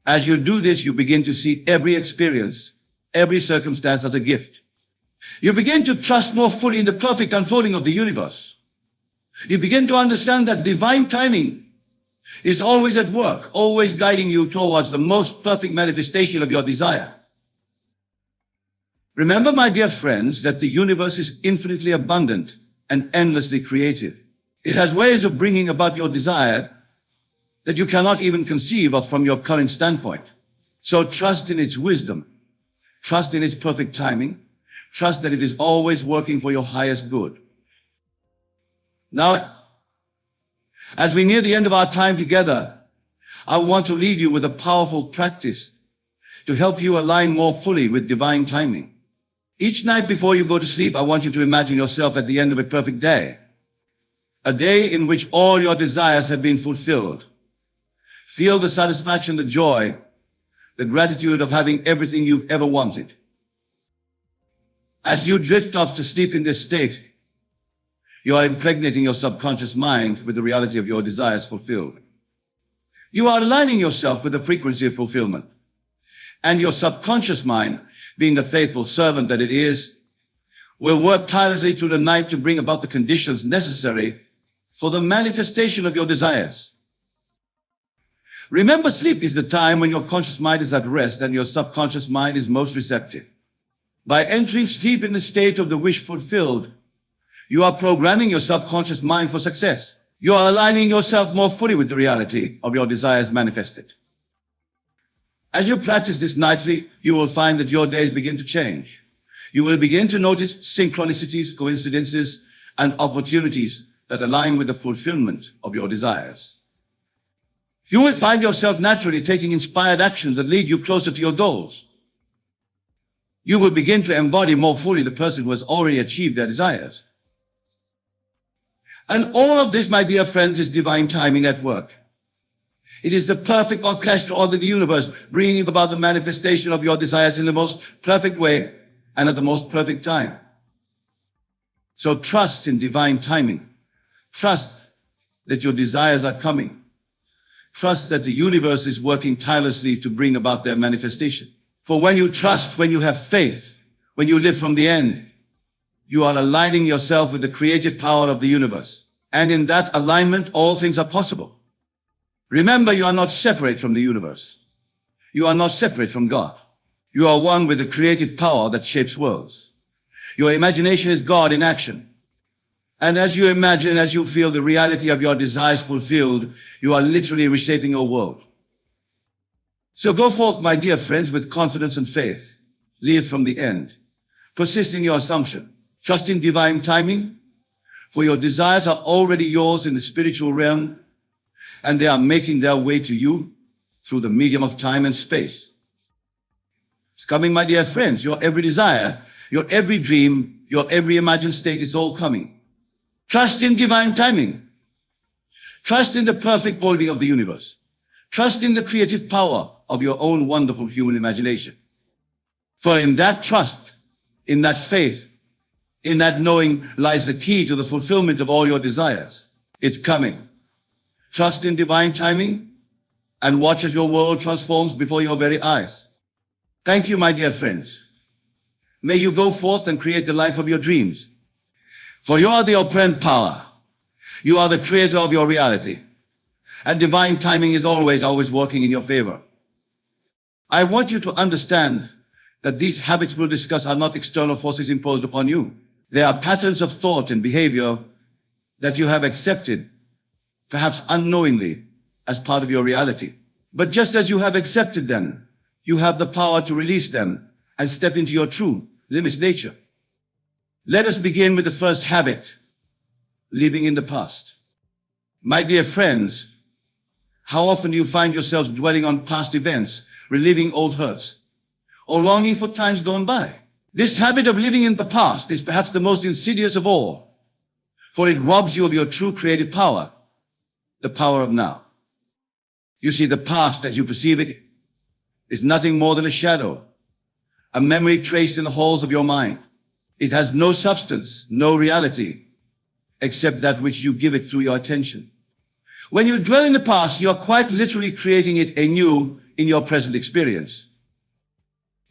As you do this, you begin to see every experience, every circumstance as a gift. You begin to trust more fully in the perfect unfolding of the universe. You begin to understand that divine timing is always at work, always guiding you towards the most perfect manifestation of your desire. Remember, my dear friends, that the universe is infinitely abundant and endlessly creative. It has ways of bringing about your desire that you cannot even conceive of from your current standpoint. So trust in its wisdom. Trust in its perfect timing. Trust that it is always working for your highest good. Now, as we near the end of our time together, I want to leave you with a powerful practice to help you align more fully with divine timing. Each night before you go to sleep, I want you to imagine yourself at the end of a perfect day. A day in which all your desires have been fulfilled. Feel the satisfaction, the joy, the gratitude of having everything you've ever wanted. As you drift off to sleep in this state, you are impregnating your subconscious mind with the reality of your desires fulfilled. You are aligning yourself with the frequency of fulfillment. And your subconscious mind, being the faithful servant that it is, will work tirelessly through the night to bring about the conditions necessary for the manifestation of your desires. Remember, sleep is the time when your conscious mind is at rest and your subconscious mind is most receptive. By entering sleep in the state of the wish fulfilled, you are programming your subconscious mind for success. You are aligning yourself more fully with the reality of your desires manifested. As you practice this nightly, you will find that your days begin to change. You will begin to notice synchronicities, coincidences, and opportunities that align with the fulfillment of your desires. You will find yourself naturally taking inspired actions that lead you closer to your goals. You will begin to embody more fully the person who has already achieved their desires. And all of this, my dear friends, is divine timing at work. It is the perfect orchestra of the universe bringing about the manifestation of your desires in the most perfect way and at the most perfect time. So trust in divine timing. Trust that your desires are coming. Trust that the universe is working tirelessly to bring about their manifestation. For when you trust, when you have faith, when you live from the end, you are aligning yourself with the creative power of the universe. And in that alignment, all things are possible. Remember, you are not separate from the universe. You are not separate from God. You are one with the creative power that shapes worlds. Your imagination is God in action. And as you imagine, as you feel the reality of your desires fulfilled, you are literally reshaping your world. So go forth, my dear friends, with confidence and faith. Live from the end. Persist in your assumption. Trust in divine timing, for your desires are already yours in the spiritual realm, and they are making their way to you through the medium of time and space. It's coming, my dear friends. Your every desire, your every dream, your every imagined state is all coming. Trust in divine timing. Trust in the perfect molding of the universe. Trust in the creative power of your own wonderful human imagination. For in that trust, in that faith, in that knowing lies the key to the fulfillment of all your desires. It's coming. Trust in divine timing and watch as your world transforms before your very eyes. Thank you, my dear friends. May you go forth and create the life of your dreams. For you are the operant power. You are the creator of your reality. And divine timing is always working in your favor. I want you to understand that these habits we'll discuss are not external forces imposed upon you. They are patterns of thought and behavior that you have accepted, perhaps unknowingly, as part of your reality. But just as you have accepted them, you have the power to release them and step into your true, limitless nature. Let us begin with the first habit, living in the past. My dear friends, how often do you find yourselves dwelling on past events, reliving old hurts, or longing for times gone by? This habit of living in the past is perhaps the most insidious of all, for it robs you of your true creative power, the power of now. You see, the past as you perceive it is nothing more than a shadow, a memory traced in the halls of your mind. It has no substance, no reality, except that which you give it through your attention. When you dwell in the past, you are quite literally creating it anew in your present experience.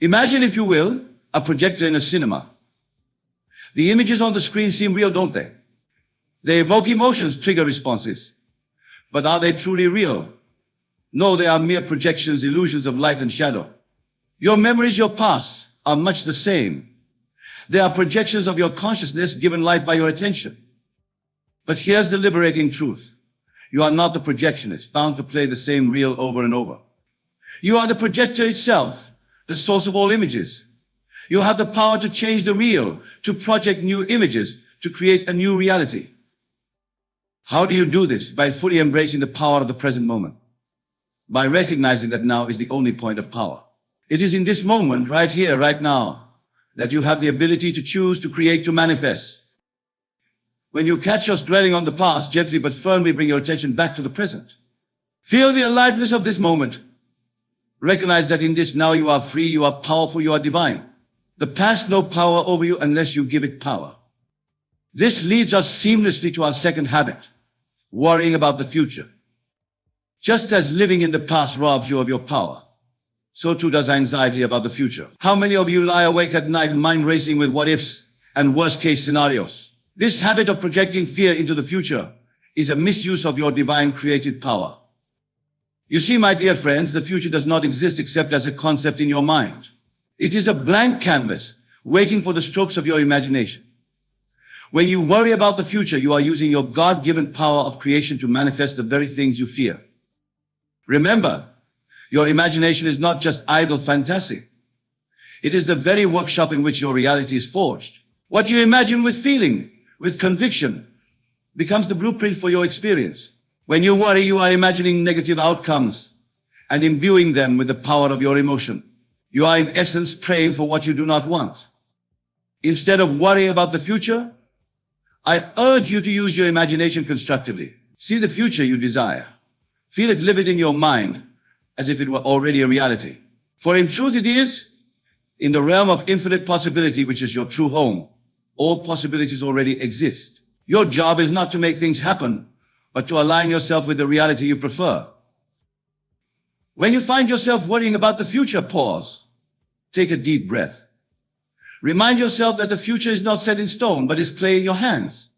Imagine, if you will, a projector in a cinema. The images on the screen seem real, don't they? They evoke emotions, trigger responses. But are they truly real? No, they are mere projections, illusions of light and shadow. Your memories, your past, are much the same. They are projections of your consciousness given light by your attention. But here's the liberating truth. You are not the projectionist, bound to play the same reel over and over. You are the projector itself, the source of all images. You have the power to change the reel, to project new images, to create a new reality. How do you do this? By fully embracing the power of the present moment. By recognizing that now is the only point of power. It is in this moment, right here, right now, that you have the ability to choose, to create, to manifest. When you catch yourself dwelling on the past, gently but firmly bring your attention back to the present. Feel the aliveness of this moment. Recognize that in this now you are free, you are powerful, you are divine. The past no power over you unless you give it power. This leads us seamlessly to our second habit, worrying about the future. Just as living in the past robs you of your power, so too does anxiety about the future. How many of you lie awake at night mind racing with what ifs and worst case scenarios? This habit of projecting fear into the future is a misuse of your divine created power. You see, my dear friends, the future does not exist except as a concept in your mind. It is a blank canvas waiting for the strokes of your imagination. When you worry about the future, you are using your God-given power of creation to manifest the very things you fear. Remember, your imagination is not just idle fantasy. It is the very workshop in which your reality is forged. What you imagine with feeling, with conviction, becomes the blueprint for your experience. When you worry, you are imagining negative outcomes and imbuing them with the power of your emotion. You are in essence praying for what you do not want. Instead of worrying about the future, I urge you to use your imagination constructively. See the future you desire. Feel it live it in your mind as if it were already a reality. For in truth it is, in the realm of infinite possibility, which is your true home, all possibilities already exist. Your job is not to make things happen, but to align yourself with the reality you prefer. When you find yourself worrying about the future, pause. Take a deep breath. Remind yourself that the future is not set in stone, but is clay in your hands.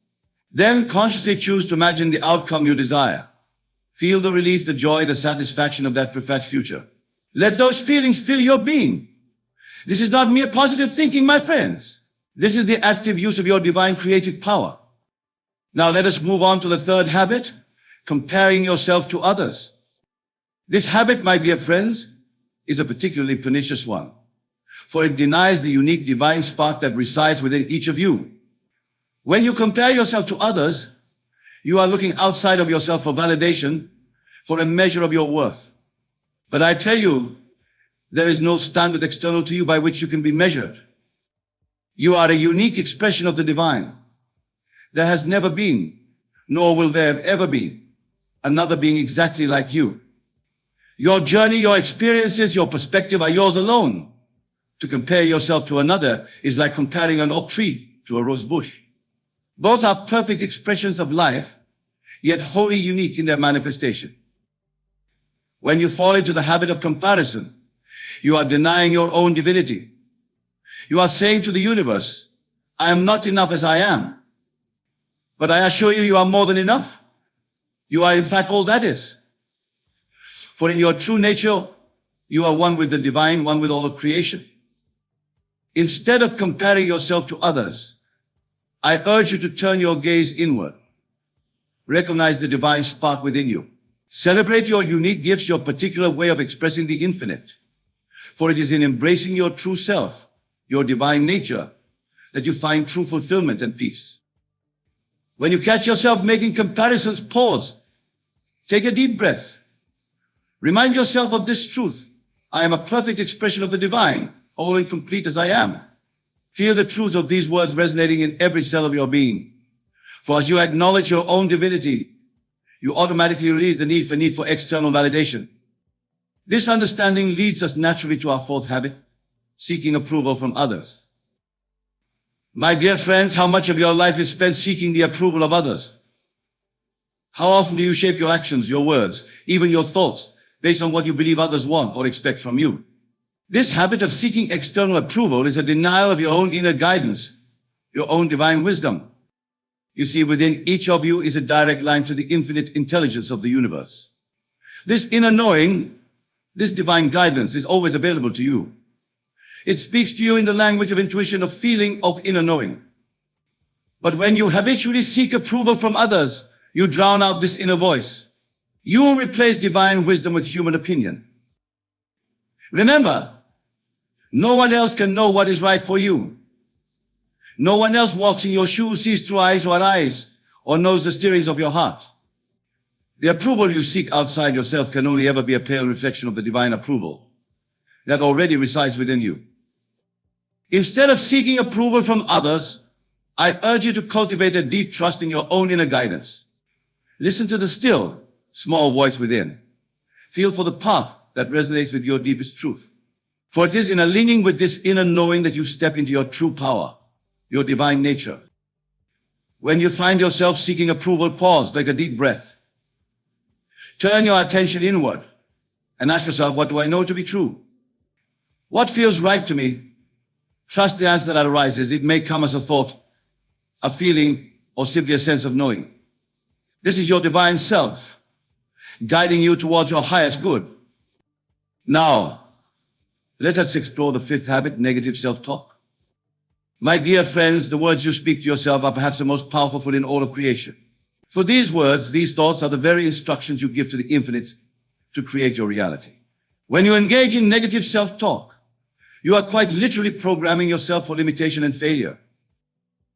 Then consciously choose to imagine the outcome you desire. Feel the relief, the joy, the satisfaction of that preferred future. Let those feelings fill your being. This is not mere positive thinking, my friends. This is the active use of your divine creative power. Now let us move on to the third habit, comparing yourself to others. This habit, my dear friends, is a particularly pernicious one, for it denies the unique divine spark that resides within each of you. When you compare yourself to others, you are looking outside of yourself for validation, for a measure of your worth. But I tell you, there is no standard external to you by which you can be measured. You are a unique expression of the divine. There has never been, nor will there ever be, another being exactly like you. Your journey, your experiences, your perspective are yours alone. To compare yourself to another is like comparing an oak tree to a rose bush. Both are perfect expressions of life, yet wholly unique in their manifestation. When you fall into the habit of comparison, you are denying your own divinity. You are saying to the universe, I am not enough as I am. But I assure you, you are more than enough. You are in fact all that is. For in your true nature, you are one with the divine, one with all of creation. Instead of comparing yourself to others, I urge you to turn your gaze inward. Recognize the divine spark within you. Celebrate your unique gifts, your particular way of expressing the infinite. For it is in embracing your true self, your divine nature, that you find true fulfillment and peace. When you catch yourself making comparisons, pause Take a deep breath. Remind yourself of this truth. I am a perfect expression of the divine, whole and complete as I am. Feel the truth of these words resonating in every cell of your being. For as you acknowledge your own divinity, you automatically release the need for external validation. This understanding leads us naturally to our fourth habit, seeking approval from others. My dear friends, how much of your life is spent seeking the approval of others? How often do you shape your actions, your words, even your thoughts, based on what you believe others want or expect from you? This habit of seeking external approval is a denial of your own inner guidance, your own divine wisdom. You see, within each of you is a direct line to the infinite intelligence of the universe. This inner knowing, this divine guidance is always available to you. It speaks to you in the language of intuition, of feeling, of inner knowing. But when you habitually seek approval from others, you drown out this inner voice. You will replace divine wisdom with human opinion. Remember, no one else can know what is right for you. No one else walks in your shoes, sees through eyes, or knows the stirrings of your heart. The approval you seek outside yourself can only ever be a pale reflection of the divine approval that already resides within you. Instead of seeking approval from others, I urge you to cultivate a deep trust in your own inner guidance. Listen to the still, small voice within. Feel for the path that resonates with your deepest truth. For it is in aligning with this inner knowing that you step into your true power, your divine nature. When you find yourself seeking approval, pause, take a deep breath. Turn your attention inward and ask yourself, what do I know to be true? What feels right to me? Trust the answer that arises. It may come as a thought, a feeling, or simply a sense of knowing. This is your divine self, guiding you towards your highest good. Now, let us explore the fifth habit, negative self-talk. My dear friends, the words you speak to yourself are perhaps the most powerful in all of creation. For these words, these thoughts are the very instructions you give to the infinite to create your reality. When you engage in negative self-talk, you are quite literally programming yourself for limitation and failure.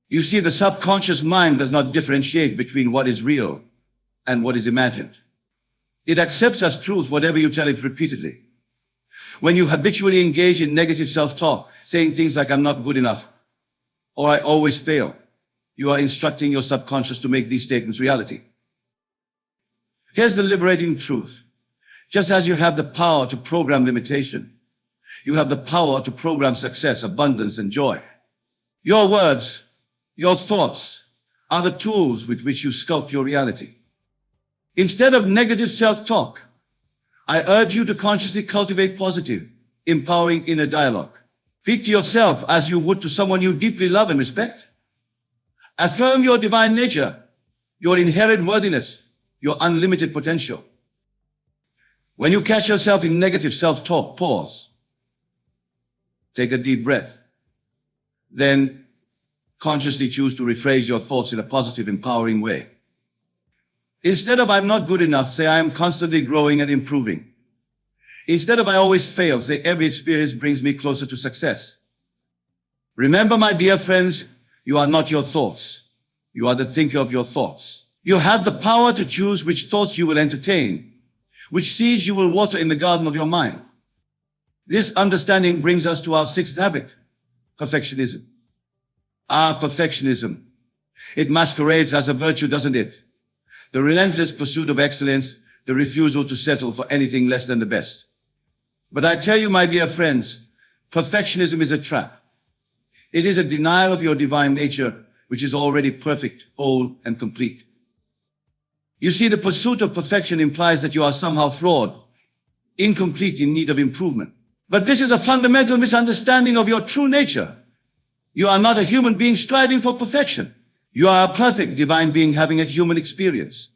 You see, the subconscious mind does not differentiate between what is real and what is imagined. It accepts as truth whatever you tell it repeatedly. When you habitually engage in negative self-talk, saying things like, I'm not good enough, or I always fail, you are instructing your subconscious to make these statements reality. Here's the liberating truth. Just as you have the power to program limitation, you have the power to program success, abundance, and joy. Your words, your thoughts are the tools with which you sculpt your reality. Instead of negative self-talk, I urge you to consciously cultivate positive, empowering inner dialogue. Speak to yourself as you would to someone you deeply love and respect. Affirm your divine nature, your inherent worthiness, your unlimited potential. When you catch yourself in negative self-talk, pause. Take a deep breath. Then consciously choose to rephrase your thoughts in a positive, empowering way. Instead of I'm not good enough, say I am constantly growing and improving. Instead of I always fail, say every experience brings me closer to success. Remember, my dear friends, you are not your thoughts. You are the thinker of your thoughts. You have the power to choose which thoughts you will entertain, which seeds you will water in the garden of your mind. This understanding brings us to our sixth habit, perfectionism. Perfectionism. It masquerades as a virtue, doesn't it? The relentless pursuit of excellence, the refusal to settle for anything less than the best. But I tell you, my dear friends, perfectionism is a trap. It is a denial of your divine nature, which is already perfect, whole, and complete. You see, the pursuit of perfection implies that you are somehow flawed, incomplete, in need of improvement. But this is a fundamental misunderstanding of your true nature. You are not a human being striving for perfection. You are a perfect divine being having a human experience.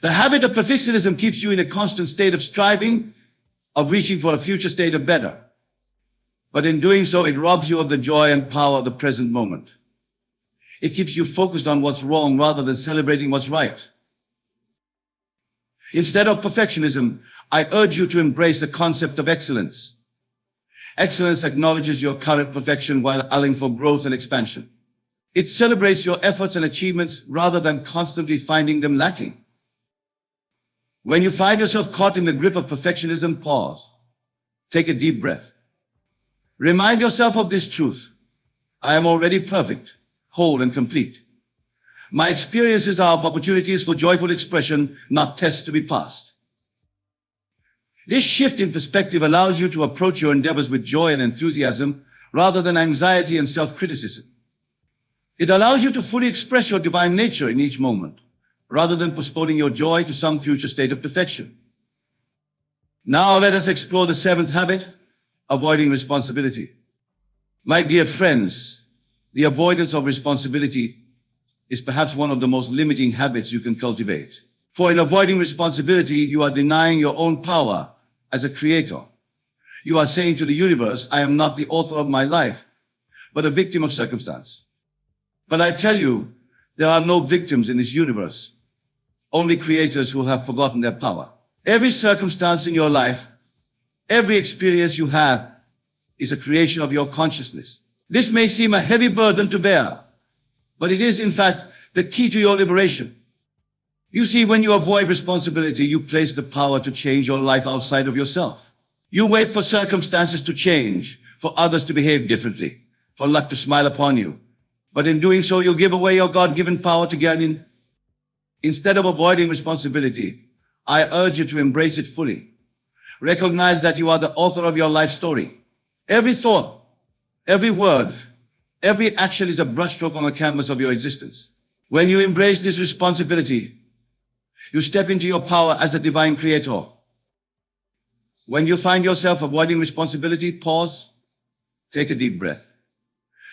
The habit of perfectionism keeps you in a constant state of striving, of reaching for a future state of better. But in doing so, it robs you of the joy and power of the present moment. It keeps you focused on what's wrong rather than celebrating what's right. Instead of perfectionism, I urge you to embrace the concept of excellence. Excellence acknowledges your current perfection while allowing for growth and expansion. It celebrates your efforts and achievements rather than constantly finding them lacking. When you find yourself caught in the grip of perfectionism, pause. Take a deep breath. Remind yourself of this truth. I am already perfect, whole, and complete. My experiences are opportunities for joyful expression, not tests to be passed. This shift in perspective allows you to approach your endeavors with joy and enthusiasm rather than anxiety and self-criticism. It allows you to fully express your divine nature in each moment, rather than postponing your joy to some future state of perfection. Now let us explore the seventh habit, avoiding responsibility. My dear friends, the avoidance of responsibility is perhaps one of the most limiting habits you can cultivate. For in avoiding responsibility, you are denying your own power as a creator. You are saying to the universe, I am not the author of my life, but a victim of circumstance. But I tell you, there are no victims in this universe, only creators who have forgotten their power. Every circumstance in your life, every experience you have, is a creation of your consciousness. This may seem a heavy burden to bear, but it is in fact the key to your liberation. You see, when you avoid responsibility, you place the power to change your life outside of yourself. You wait for circumstances to change, for others to behave differently, for luck to smile upon you. But in doing so, you give away your God-given power to get in. Instead of avoiding responsibility, I urge you to embrace it fully. Recognize that you are the author of your life story. Every thought, every word, every action is a brushstroke on the canvas of your existence. When you embrace this responsibility, you step into your power as a divine creator. When you find yourself avoiding responsibility, pause, take a deep breath.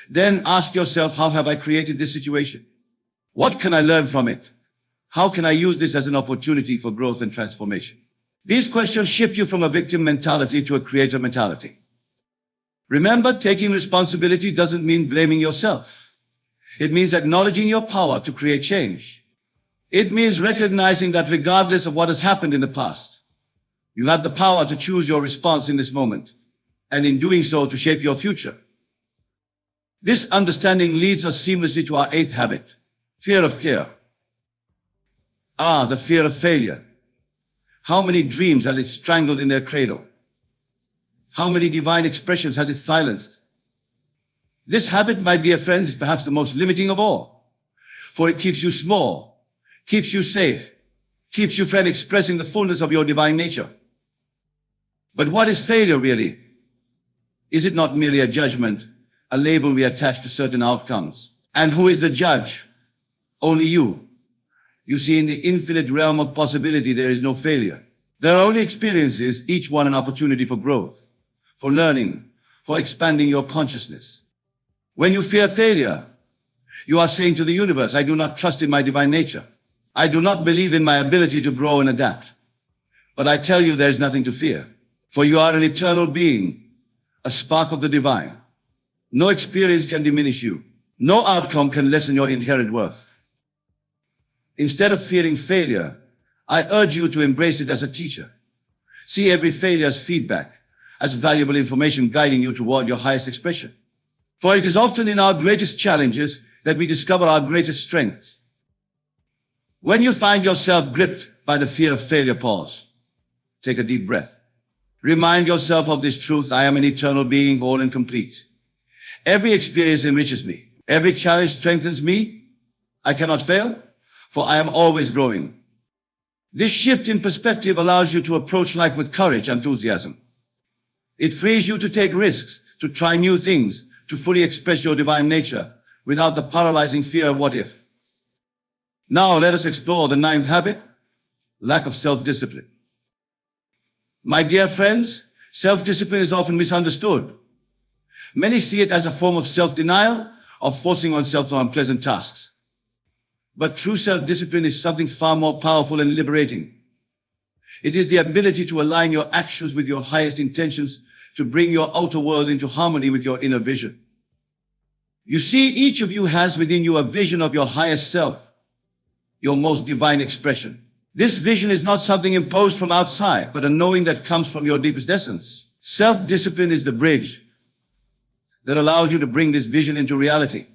Then ask yourself, how have I created this situation? What can I learn from it? How can I use this as an opportunity for growth and transformation? These questions shift you from a victim mentality to a creator mentality. Remember, taking responsibility doesn't mean blaming yourself. It means acknowledging your power to create change. It means recognizing that regardless of what has happened in the past, you have the power to choose your response in this moment, and in doing so, to shape your future. This understanding leads us seamlessly to our eighth habit, fear of care. The fear of failure. How many dreams has it strangled in their cradle? How many divine expressions has it silenced? This habit, my dear friends, is perhaps the most limiting of all, for it keeps you small, keeps you safe, keeps you from expressing the fullness of your divine nature. But what is failure really? Is it not merely a judgment, a label we attach to certain outcomes? And who is the judge? Only you. You see, in the infinite realm of possibility, there is no failure. There are only experiences, each one an opportunity for growth, for learning, for expanding your consciousness. When you fear failure, you are saying to the universe, I do not trust in my divine nature. I do not believe in my ability to grow and adapt. But I tell you, there is nothing to fear, for you are an eternal being, a spark of the divine. No experience can diminish you. No outcome can lessen your inherent worth. Instead of fearing failure, I urge you to embrace it as a teacher. See every failure as feedback, as valuable information guiding you toward your highest expression. For it is often in our greatest challenges that we discover our greatest strengths. When you find yourself gripped by the fear of failure, pause. Take a deep breath. Remind yourself of this truth. I am an eternal being, whole and complete. Every experience enriches me. Every challenge strengthens me. I cannot fail, for I am always growing. This shift in perspective allows you to approach life with courage and enthusiasm. It frees you to take risks, to try new things, to fully express your divine nature without the paralyzing fear of what if. Now let us explore the ninth habit, lack of self-discipline. My dear friends, self-discipline is often misunderstood. Many see it as a form of self-denial or forcing oneself to unpleasant tasks. But true self-discipline is something far more powerful and liberating. It is the ability to align your actions with your highest intentions, to bring your outer world into harmony with your inner vision. You see, each of you has within you a vision of your highest self, your most divine expression. This vision is not something imposed from outside, but a knowing that comes from your deepest essence. Self-discipline is the bridge that allows you to bring this vision into reality.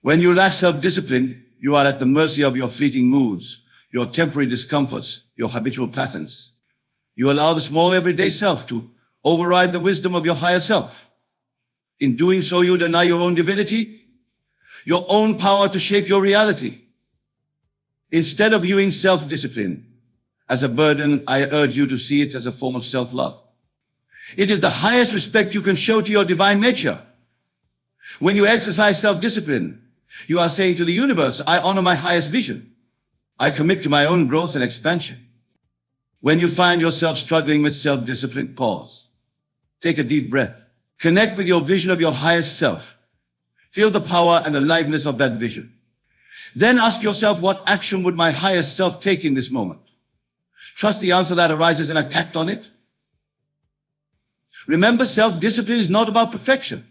When you lack self-discipline, you are at the mercy of your fleeting moods, your temporary discomforts, your habitual patterns. You allow the small everyday self to override the wisdom of your higher self. In doing so, you deny your own divinity, your own power to shape your reality. Instead of viewing self-discipline as a burden, I urge you to see it as a form of self-love. It is the highest respect you can show to your divine nature. When you exercise self-discipline, you are saying to the universe, I honor my highest vision. I commit to my own growth and expansion. When you find yourself struggling with self-discipline, pause. Take a deep breath. Connect with your vision of your highest self. Feel the power and aliveness of that vision. Then ask yourself, what action would my highest self take in this moment? Trust the answer that arises and act on it. Remember, self-discipline is not about perfection.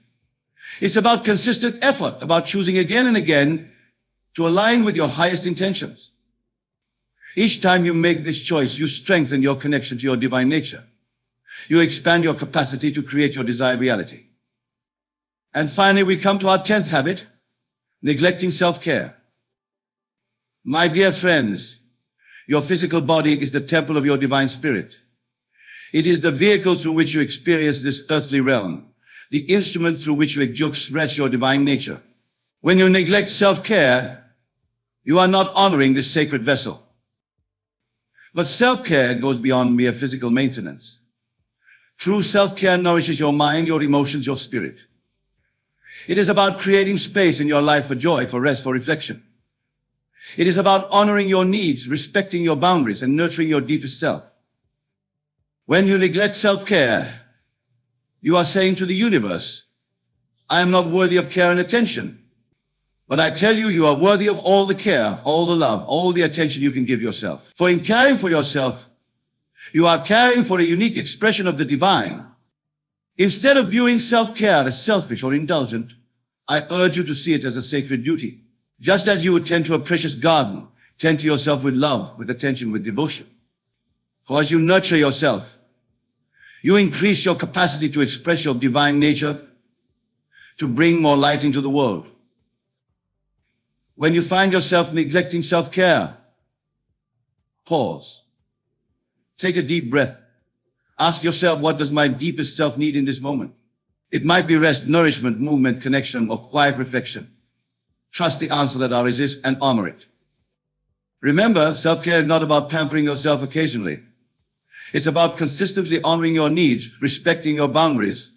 It's about consistent effort, about choosing again and again to align with your highest intentions. Each time you make this choice, you strengthen your connection to your divine nature. You expand your capacity to create your desired reality. And finally, we come to our 10th habit, neglecting self-care. My dear friends, your physical body is the temple of your divine spirit. It is the vehicle through which you experience this earthly realm, the instrument through which you express your divine nature. When you neglect self-care, you are not honoring this sacred vessel. But self-care goes beyond mere physical maintenance. True self-care nourishes your mind, your emotions, your spirit. It is about creating space in your life for joy, for rest, for reflection. It is about honoring your needs, respecting your boundaries, and nurturing your deepest self. When you neglect self-care, you are saying to the universe, I am not worthy of care and attention. But I tell you, you are worthy of all the care, all the love, all the attention you can give yourself. For in caring for yourself, you are caring for a unique expression of the divine. Instead of viewing self-care as selfish or indulgent, I urge you to see it as a sacred duty. Just as you would tend to a precious garden, tend to yourself with love, with attention, with devotion. For as you nurture yourself, you increase your capacity to express your divine nature, to bring more light into the world. When you find yourself neglecting self-care, pause. Take a deep breath. Ask yourself, what does my deepest self need in this moment? It might be rest, nourishment, movement, connection, or quiet reflection. Trust the answer that arises and honor it. Remember, self-care is not about pampering yourself occasionally. It's about consistently honoring your needs, respecting your boundaries,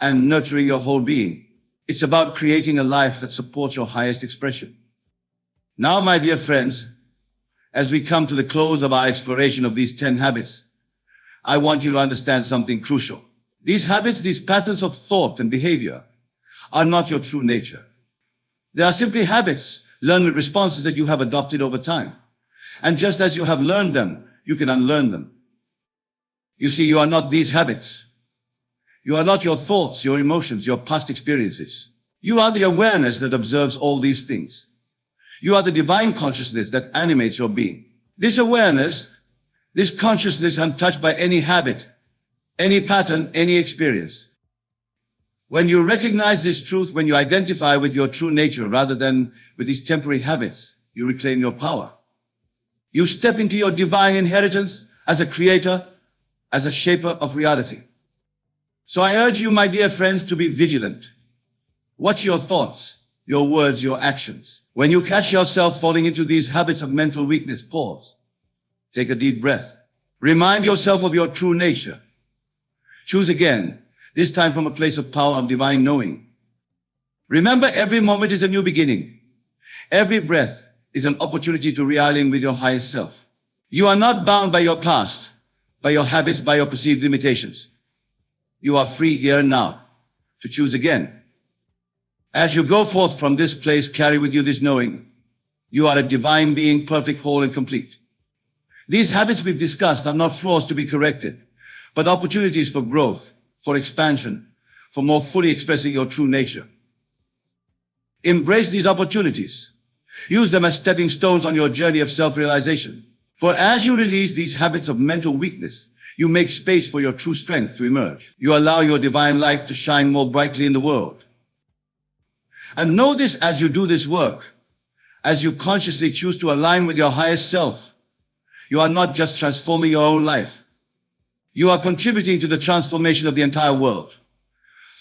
and nurturing your whole being. It's about creating a life that supports your highest expression. Now, my dear friends, as we come to the close of our exploration of these 10 habits, I want you to understand something crucial. These habits, these patterns of thought and behavior, are not your true nature. They are simply habits, learned responses that you have adopted over time. And just as you have learned them, you can unlearn them. You see, you are not these habits. You are not your thoughts, your emotions, your past experiences. You are the awareness that observes all these things. You are the divine consciousness that animates your being. This awareness, this consciousness untouched by any habit, any pattern, any experience. When you recognize this truth, when you identify with your true nature rather than with these temporary habits, you reclaim your power. You step into your divine inheritance as a creator, as a shaper of reality. So I urge you, my dear friends, to be vigilant. Watch your thoughts, your words, your actions. When you catch yourself falling into these habits of mental weakness, pause. Take a deep breath. Remind yourself of your true nature. Choose again, this time from a place of power of divine knowing. Remember, every moment is a new beginning. Every breath is an opportunity to realign with your highest self. You are not bound by your past, by your habits, by your perceived limitations. You are free here and now to choose again. As you go forth from this place, carry with you this knowing. You are a divine being, perfect, whole, and complete. These habits we've discussed are not flaws to be corrected, but opportunities for growth, for expansion, for more fully expressing your true nature. Embrace these opportunities. Use them as stepping stones on your journey of self-realization. For as you release these habits of mental weakness, you make space for your true strength to emerge. You allow your divine light to shine more brightly in the world. And know this as you do this work, as you consciously choose to align with your highest self, you are not just transforming your own life. You are contributing to the transformation of the entire world.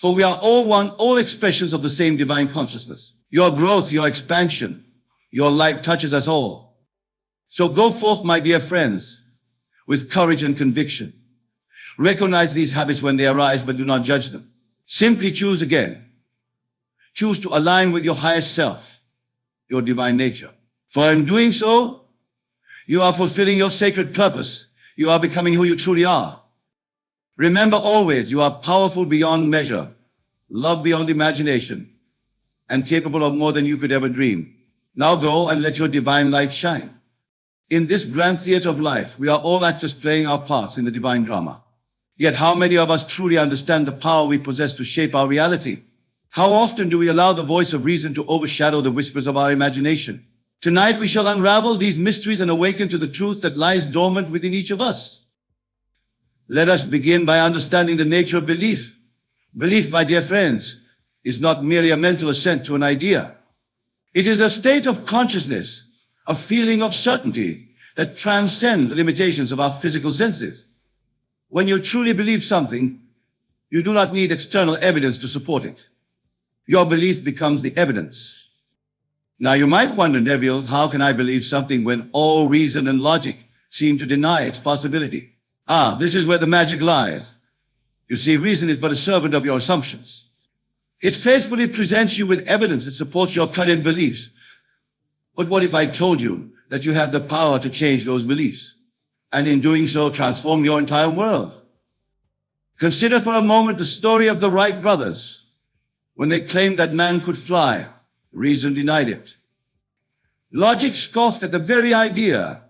For we are all one, all expressions of the same divine consciousness. Your growth, your expansion, your life touches us all. So go forth, my dear friends, with courage and conviction. Recognize these habits when they arise, but do not judge them. Simply choose again. Choose to align with your highest self, your divine nature. For in doing so, you are fulfilling your sacred purpose. You are becoming who you truly are. Remember always, you are powerful beyond measure, loved beyond imagination, and capable of more than you could ever dream. Now go and let your divine light shine. In this grand theater of life, we are all actors playing our parts in the divine drama. Yet how many of us truly understand the power we possess to shape our reality? How often do we allow the voice of reason to overshadow the whispers of our imagination? Tonight we shall unravel these mysteries and awaken to the truth that lies dormant within each of us. Let us begin by understanding the nature of belief. Belief, my dear friends, is not merely a mental assent to an idea. It is a state of consciousness, a feeling of certainty that transcends the limitations of our physical senses. When you truly believe something, you do not need external evidence to support it. Your belief becomes the evidence. Now you might wonder, Neville, how can I believe something when all reason and logic seem to deny its possibility? This is where the magic lies. You see, reason is but a servant of your assumptions. It faithfully presents you with evidence that supports your current beliefs. But what if I told you that you have the power to change those beliefs, and in doing so transform your entire world? Consider for a moment the story of the Wright brothers. When they claimed that man could fly, reason denied it. Logic scoffed at the very idea,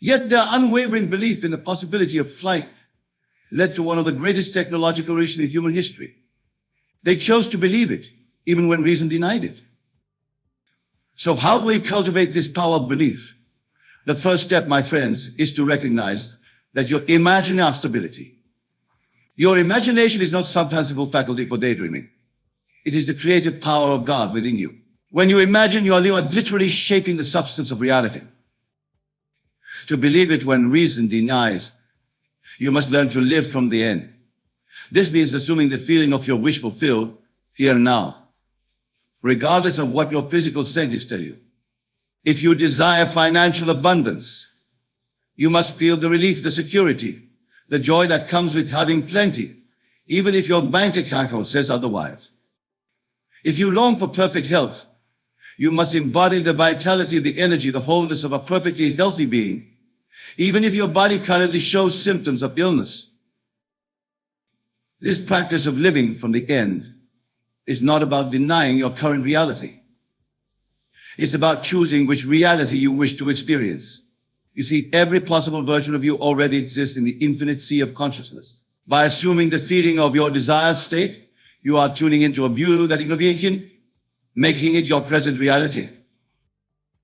yet their unwavering belief in the possibility of flight led to one of the greatest technological revolutions in human history. They chose to believe it, even when reason denied it. So how do we cultivate this power of belief? The first step, my friends, is to recognize that your imaginary stability. Your imagination is not some fanciful faculty for daydreaming. It is the creative power of God within you. When you imagine, you are literally shaping the substance of reality. To believe it when reason denies, you must learn to live from the end. This means assuming the feeling of your wish fulfilled here and now, regardless of what your physical senses tell you. If you desire financial abundance, you must feel the relief, the security, the joy that comes with having plenty, even if your bank account says otherwise. If you long for perfect health, you must embody the vitality, the energy, the wholeness of a perfectly healthy being, even if your body currently shows symptoms of illness. This practice of living from the end is not about denying your current reality. It's about choosing which reality you wish to experience. You see, every possible version of you already exists in the infinite sea of consciousness. By assuming the feeling of your desired state, you are tuning into a view that innovation, making it your present reality.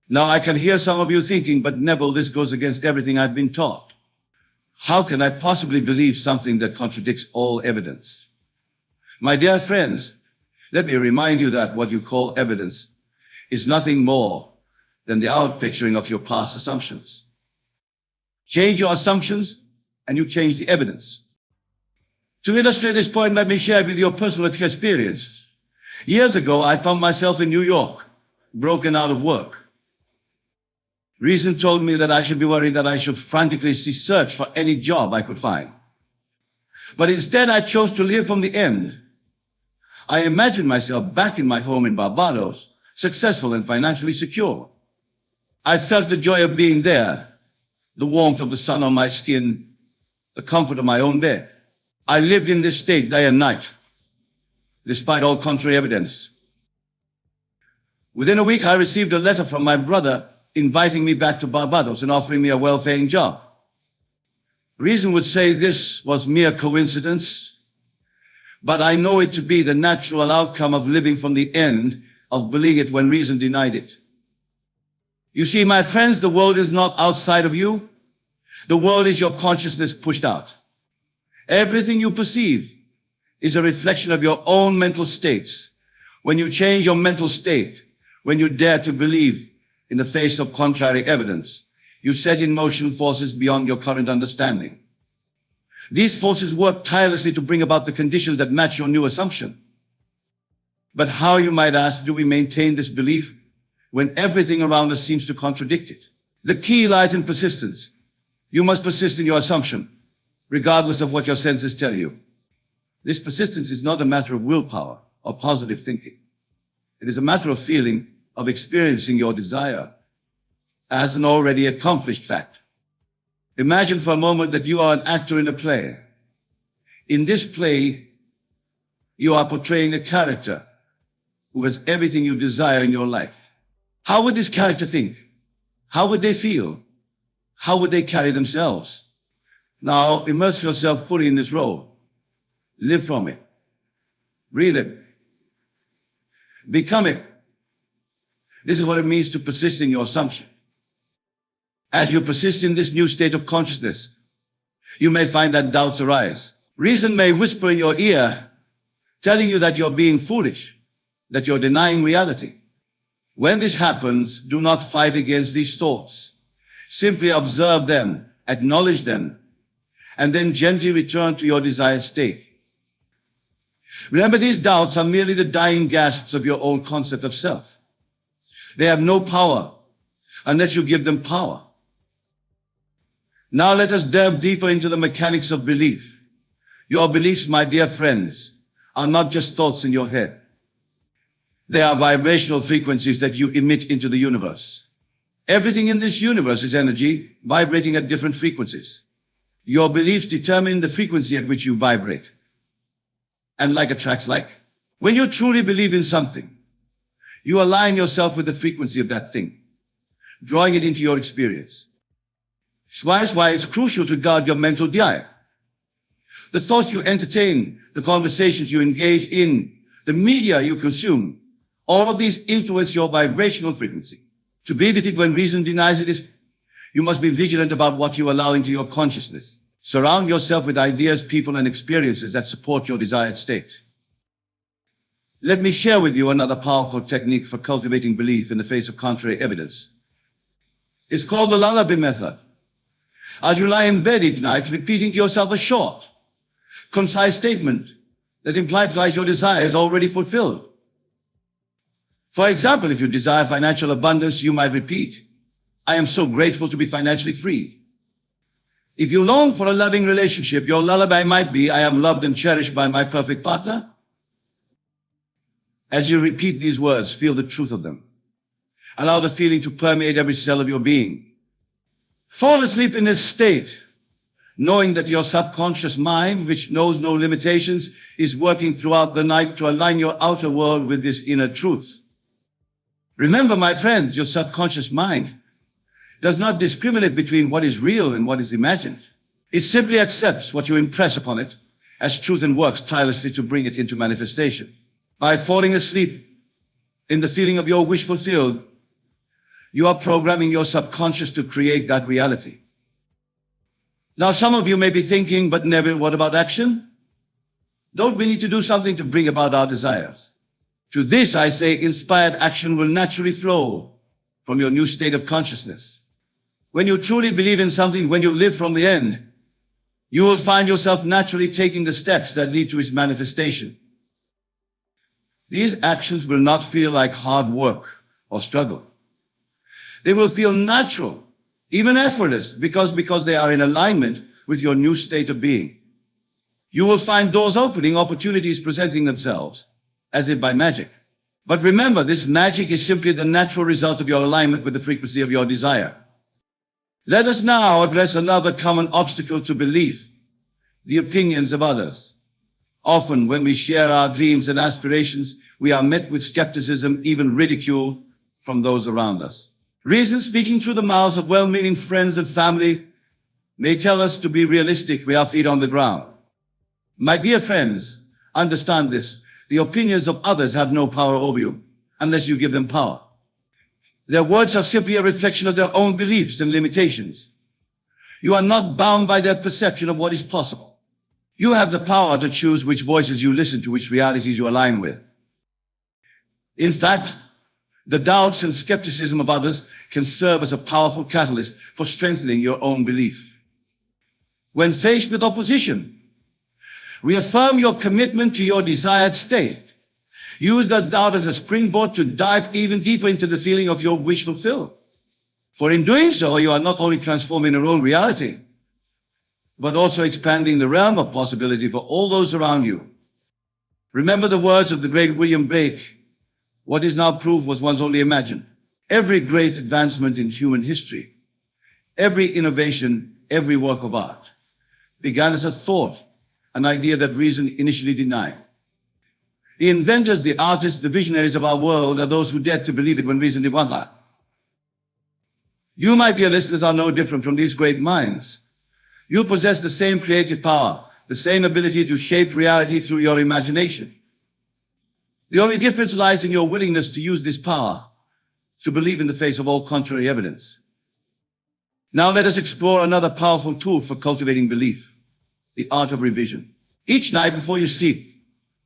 Now I can hear some of you thinking, but Neville, this goes against everything I've been taught. How can I possibly believe something that contradicts all evidence? My dear friends, let me remind you that what you call evidence is nothing more than the outpicturing of your past assumptions. Change your assumptions and you change the evidence. To illustrate this point, let me share with you a personal experience. Years ago, I found myself in New York, broken out of work. Reason told me that I should be worried, that I should frantically search for any job I could find. But instead, I chose to live from the end. I imagined myself back in my home in Barbados, successful and financially secure. I felt the joy of being there, the warmth of the sun on my skin, the comfort of my own bed. I lived in this state day and night, despite all contrary evidence. Within a week, I received a letter from my brother inviting me back to Barbados and offering me a well-paying job. Reason would say this was mere coincidence, but I know it to be the natural outcome of living from the end, of believing it when reason denied it. You see, my friends, the world is not outside of you. The world is your consciousness pushed out. Everything you perceive is a reflection of your own mental states. When you change your mental state, when you dare to believe in the face of contrary evidence, you set in motion forces beyond your current understanding. These forces work tirelessly to bring about the conditions that match your new assumption. But how, you might ask, do we maintain this belief when everything around us seems to contradict it? The key lies in persistence. You must persist in your assumption, regardless of what your senses tell you. This persistence is not a matter of willpower or positive thinking. It is a matter of feeling, of experiencing your desire as an already accomplished fact. Imagine for a moment that you are an actor in a play. In this play, you are portraying a character who has everything you desire in your life. How would this character think? How would they feel? How would they carry themselves? Now, immerse yourself fully in this role. Live from it. Breathe it. Become it. This is what it means to persist in your assumption. As you persist in this new state of consciousness, you may find that doubts arise. Reason may whisper in your ear, telling you that you're being foolish, that you're denying reality. When this happens, do not fight against these thoughts. Simply observe them, acknowledge them, and then gently return to your desired state. Remember, these doubts are merely the dying gasps of your old concept of self. They have no power unless you give them power. Now let us delve deeper into the mechanics of belief. Your beliefs, my dear friends, are not just thoughts in your head. They are vibrational frequencies that you emit into the universe. Everything in this universe is energy vibrating at different frequencies. Your beliefs determine the frequency at which you vibrate. And like attracts like. When you truly believe in something, you align yourself with the frequency of that thing, drawing it into your experience. That's why it's crucial to guard your mental diet. The thoughts you entertain, the conversations you engage in, the media you consume, all of these influence your vibrational frequency. To be with it when reason denies it is, you must be vigilant about what you allow into your consciousness. Surround yourself with ideas, people, and experiences that support your desired state. Let me share with you another powerful technique for cultivating belief in the face of contrary evidence. It's called the lullaby method. As you lie in bed each night, repeating to yourself a short, concise statement that implies your desire is already fulfilled. For example, if you desire financial abundance, you might repeat, I am so grateful to be financially free. If you long for a loving relationship, your lullaby might be, I am loved and cherished by my perfect partner. As you repeat these words, feel the truth of them. Allow the feeling to permeate every cell of your being. Fall asleep in this state, knowing that your subconscious mind, which knows no limitations, is working throughout the night to align your outer world with this inner truth. Remember, my friends, your subconscious mind does not discriminate between what is real and what is imagined. It simply accepts what you impress upon it as truth and works tirelessly to bring it into manifestation. By falling asleep in the feeling of your wish fulfilled, you are programming your subconscious to create that reality. Now, some of you may be thinking, but Neville, what about action? Don't we need to do something to bring about our desires? To this, I say, inspired action will naturally flow from your new state of consciousness. When you truly believe in something, when you live from the end, you will find yourself naturally taking the steps that lead to its manifestation. These actions will not feel like hard work or struggle. They will feel natural, even effortless, because they are in alignment with your new state of being. You will find doors opening, opportunities presenting themselves, as if by magic. But remember, this magic is simply the natural result of your alignment with the frequency of your desire. Let us now address another common obstacle to belief, the opinions of others. Often, when we share our dreams and aspirations, we are met with skepticism, even ridicule from those around us. Reason speaking through the mouths of well-meaning friends and family may tell us to be realistic with our feet on the ground. My dear friends, understand this. The opinions of others have no power over you unless you give them power. Their words are simply a reflection of their own beliefs and limitations. You are not bound by their perception of what is possible. You have the power to choose which voices you listen to, which realities you align with. In fact, The doubts and skepticism of others can serve as a powerful catalyst for strengthening your own belief. When faced with opposition, reaffirm your commitment to your desired state. Use that doubt as a springboard to dive even deeper into the feeling of your wish fulfilled. For in doing so, you are not only transforming your own reality, but also expanding the realm of possibility for all those around you. Remember the words of the great William Blake, "What is now proved was once only imagined." Every great advancement in human history, every innovation, every work of art, began as a thought, an idea that reason initially denied. The inventors, the artists, the visionaries of our world are those who dared to believe it when reason did not. You, my dear listeners, are no different from these great minds. You possess the same creative power, the same ability to shape reality through your imagination. The only difference lies in your willingness to use this power to believe in the face of all contrary evidence. Now let us explore another powerful tool for cultivating belief, the art of revision. Each night before you sleep,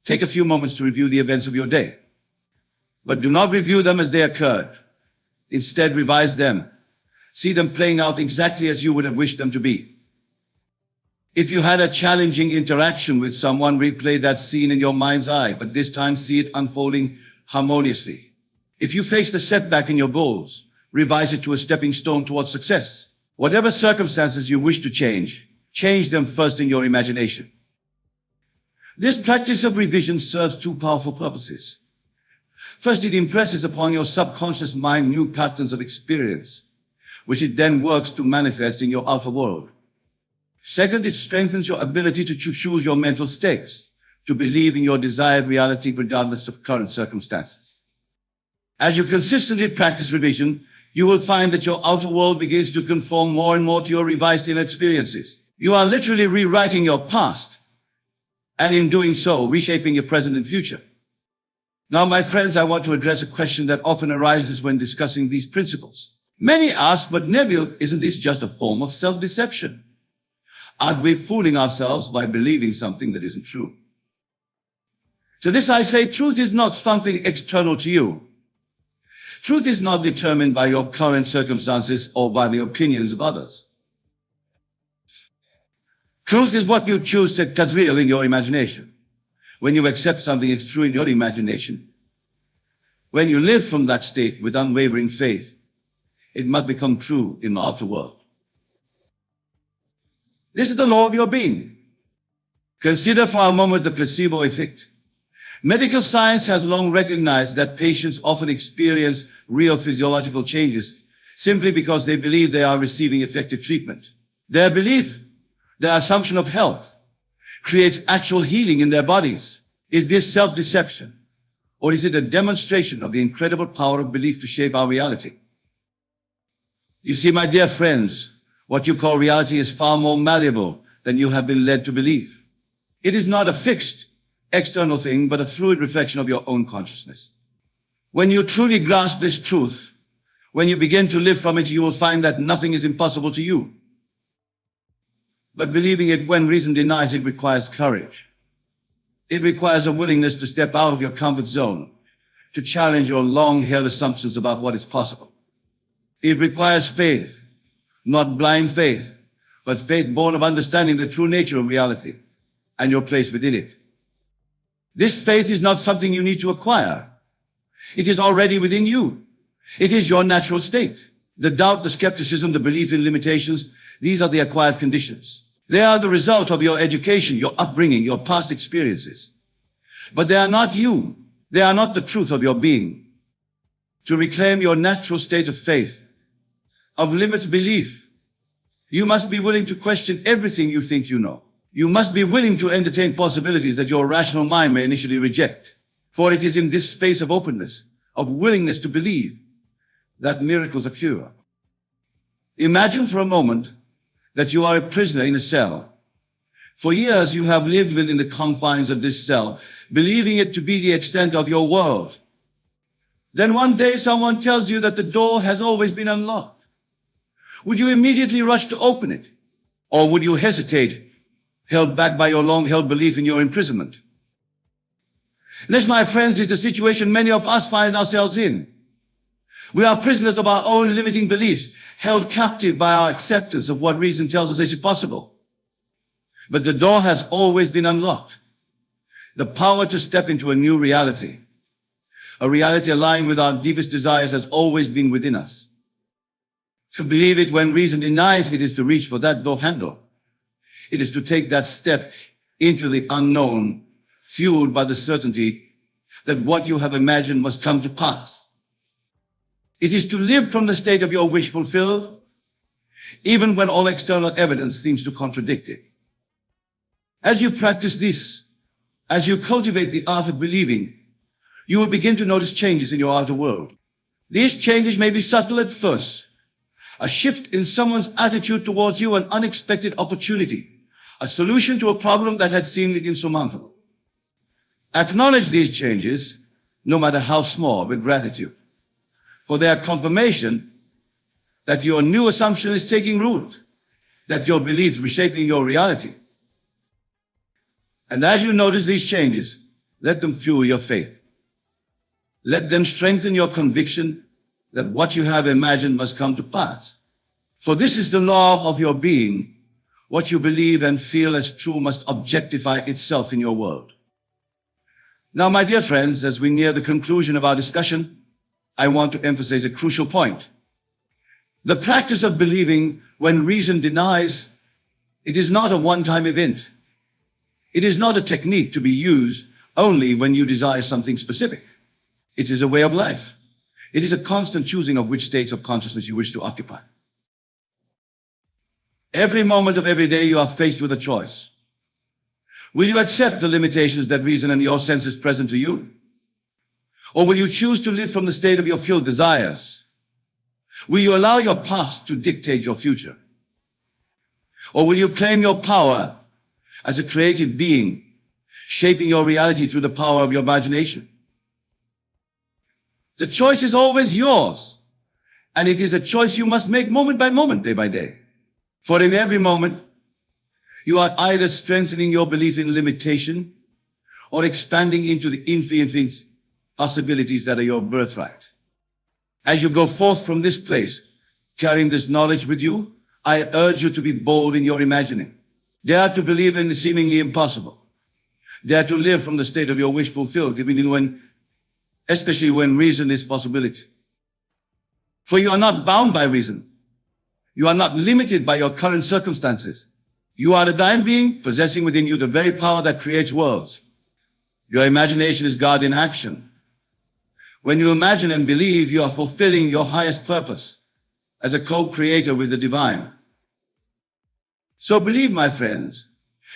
take a few moments to review the events of your day. But do not review them as they occurred. Instead, revise them. See them playing out exactly as you would have wished them to be. If you had a challenging interaction with someone, replay that scene in your mind's eye, but this time see it unfolding harmoniously. If you faced a setback in your goals, revise it to a stepping stone towards success. Whatever circumstances you wish to change them first in your imagination. This practice of revision serves two powerful purposes. First, it impresses upon your subconscious mind new patterns of experience, which it then works to manifest in your outer world. Second, it strengthens your ability to choose your mental states, to believe in your desired reality regardless of current circumstances. As you consistently practice revision, you will find that your outer world begins to conform more and more to your revised inner experiences. You are literally rewriting your past, and in doing so, reshaping your present and future. Now, my friends, I want to address a question that often arises when discussing these principles. Many ask, but Neville, isn't this just a form of self-deception? Aren't we fooling ourselves by believing something that isn't true? To this I say, truth is not something external to you. Truth is not determined by your current circumstances or by the opinions of others. Truth is what you choose to as real in your imagination. When you accept something is true in your imagination, when you live from that state with unwavering faith, it must become true in the outer world. This is the law of your being. Consider for a moment the placebo effect. Medical science has long recognized that patients often experience real physiological changes simply because they believe they are receiving effective treatment. Their belief, their assumption of health, creates actual healing in their bodies. Is this self-deception, or is it a demonstration of the incredible power of belief to shape our reality? You see, my dear friends, what you call reality is far more malleable than you have been led to believe. It is not a fixed, external thing, but a fluid reflection of your own consciousness. When you truly grasp this truth, when you begin to live from it, you will find that nothing is impossible to you. But believing it when reason denies it requires courage. It requires a willingness to step out of your comfort zone, to challenge your long-held assumptions about what is possible. It requires faith, not blind faith, but faith born of understanding the true nature of reality and your place within it. This faith is not something you need to acquire. It is already within you. It is your natural state. The doubt, the skepticism, the belief in limitations, these are the acquired conditions. They are the result of your education, your upbringing, your past experiences. But they are not you. They are not the truth of your being. To reclaim your natural state of faith, of limited belief, you must be willing to question everything you think you know. You must be willing to entertain possibilities that your rational mind may initially reject. For it is in this space of openness, of willingness to believe, that miracles occur. Imagine for a moment that you are a prisoner in a cell. For years you have lived within the confines of this cell, believing it to be the extent of your world. Then one day someone tells you that the door has always been unlocked. Would you immediately rush to open it? Or would you hesitate, held back by your long-held belief in your imprisonment? This, my friends, is the situation many of us find ourselves in. We are prisoners of our own limiting beliefs, held captive by our acceptance of what reason tells us is possible. But the door has always been unlocked. The power to step into a new reality, a reality aligned with our deepest desires, has always been within us. To believe it when reason denies it is to reach for that door handle. It is to take that step into the unknown, fueled by the certainty that what you have imagined must come to pass. It is to live from the state of your wish fulfilled, even when all external evidence seems to contradict it. As you practice this, as you cultivate the art of believing, you will begin to notice changes in your outer world. These changes may be subtle at first. A shift in someone's attitude towards you, an unexpected opportunity, a solution to a problem that had seemed insurmountable. Acknowledge these changes, no matter how small, with gratitude, for they are confirmation that your new assumption is taking root, that your beliefs reshaping your reality. And as you notice these changes, let them fuel your faith. Let them strengthen your conviction that what you have imagined must come to pass. For this is the law of your being. What you believe and feel as true must objectify itself in your world. Now, my dear friends, as we near the conclusion of our discussion, I want to emphasize a crucial point. The practice of believing when reason denies, it is not a one-time event. It is not a technique to be used only when you desire something specific. It is a way of life. It is a constant choosing of which states of consciousness you wish to occupy. Every moment of every day you are faced with a choice. Will you accept the limitations that reason and your senses present to you? Or will you choose to live from the state of your filled desires? Will you allow your past to dictate your future? Or will you claim your power as a creative being, shaping your reality through the power of your imagination? The choice is always yours, and it is a choice you must make moment by moment, day by day. For in every moment, you are either strengthening your belief in limitation or expanding into the infinite possibilities that are your birthright. As you go forth from this place, carrying this knowledge with you, I urge you to be bold in your imagining. Dare to believe in the seemingly impossible. Dare to live from the state of your wish fulfilled, especially when reason is possibility. For you are not bound by reason. You are not limited by your current circumstances. You are a divine being possessing within you the very power that creates worlds. Your imagination is God in action. When you imagine and believe, you are fulfilling your highest purpose as a co-creator with the divine. So believe, my friends.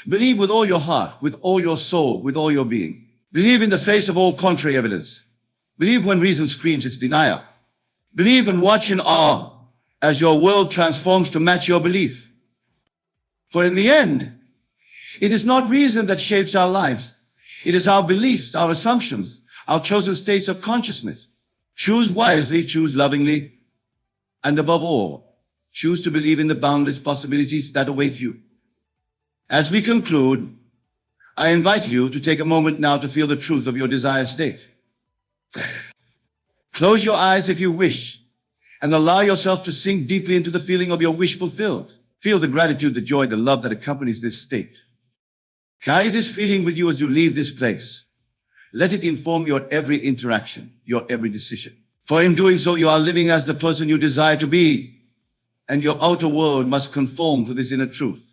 Believe with all your heart, with all your soul, with all your being. Believe in the face of all contrary evidence. Believe when reason screams its denial. Believe and watch in awe as your world transforms to match your belief. For in the end, it is not reason that shapes our lives. It is our beliefs, our assumptions, our chosen states of consciousness. Choose wisely, choose lovingly, and above all, choose to believe in the boundless possibilities that await you. As we conclude, I invite you to take a moment now to feel the truth of your desired state. Close your eyes if you wish, and allow yourself to sink deeply into the feeling of your wish fulfilled. Feel the gratitude, the joy, the love that accompanies this state. Carry this feeling with you as you leave this place. Let it inform your every interaction, your every decision. For in doing so, you are living as the person you desire to be, and your outer world must conform to this inner truth.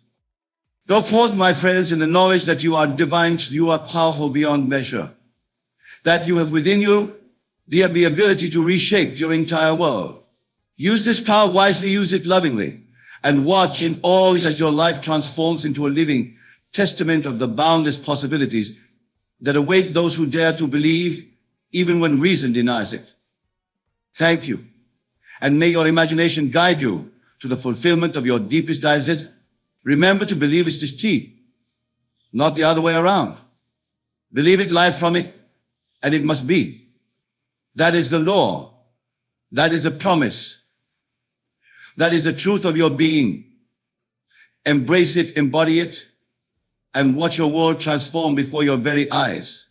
Go forth, my friends, in the knowledge that you are divine, you are powerful beyond measure, that you have within you the ability to reshape your entire world. Use this power wisely, use it lovingly, and watch in awe as your life transforms into a living testament of the boundless possibilities that await those who dare to believe, even when reason denies it. Thank you, and may your imagination guide you to the fulfillment of your deepest desires. Remember to believe is the key, not the other way around. Believe it, life from it, and it must be. That is the law. That is the promise. That is the truth of your being. Embrace it, embody it, and watch your world transform before your very eyes.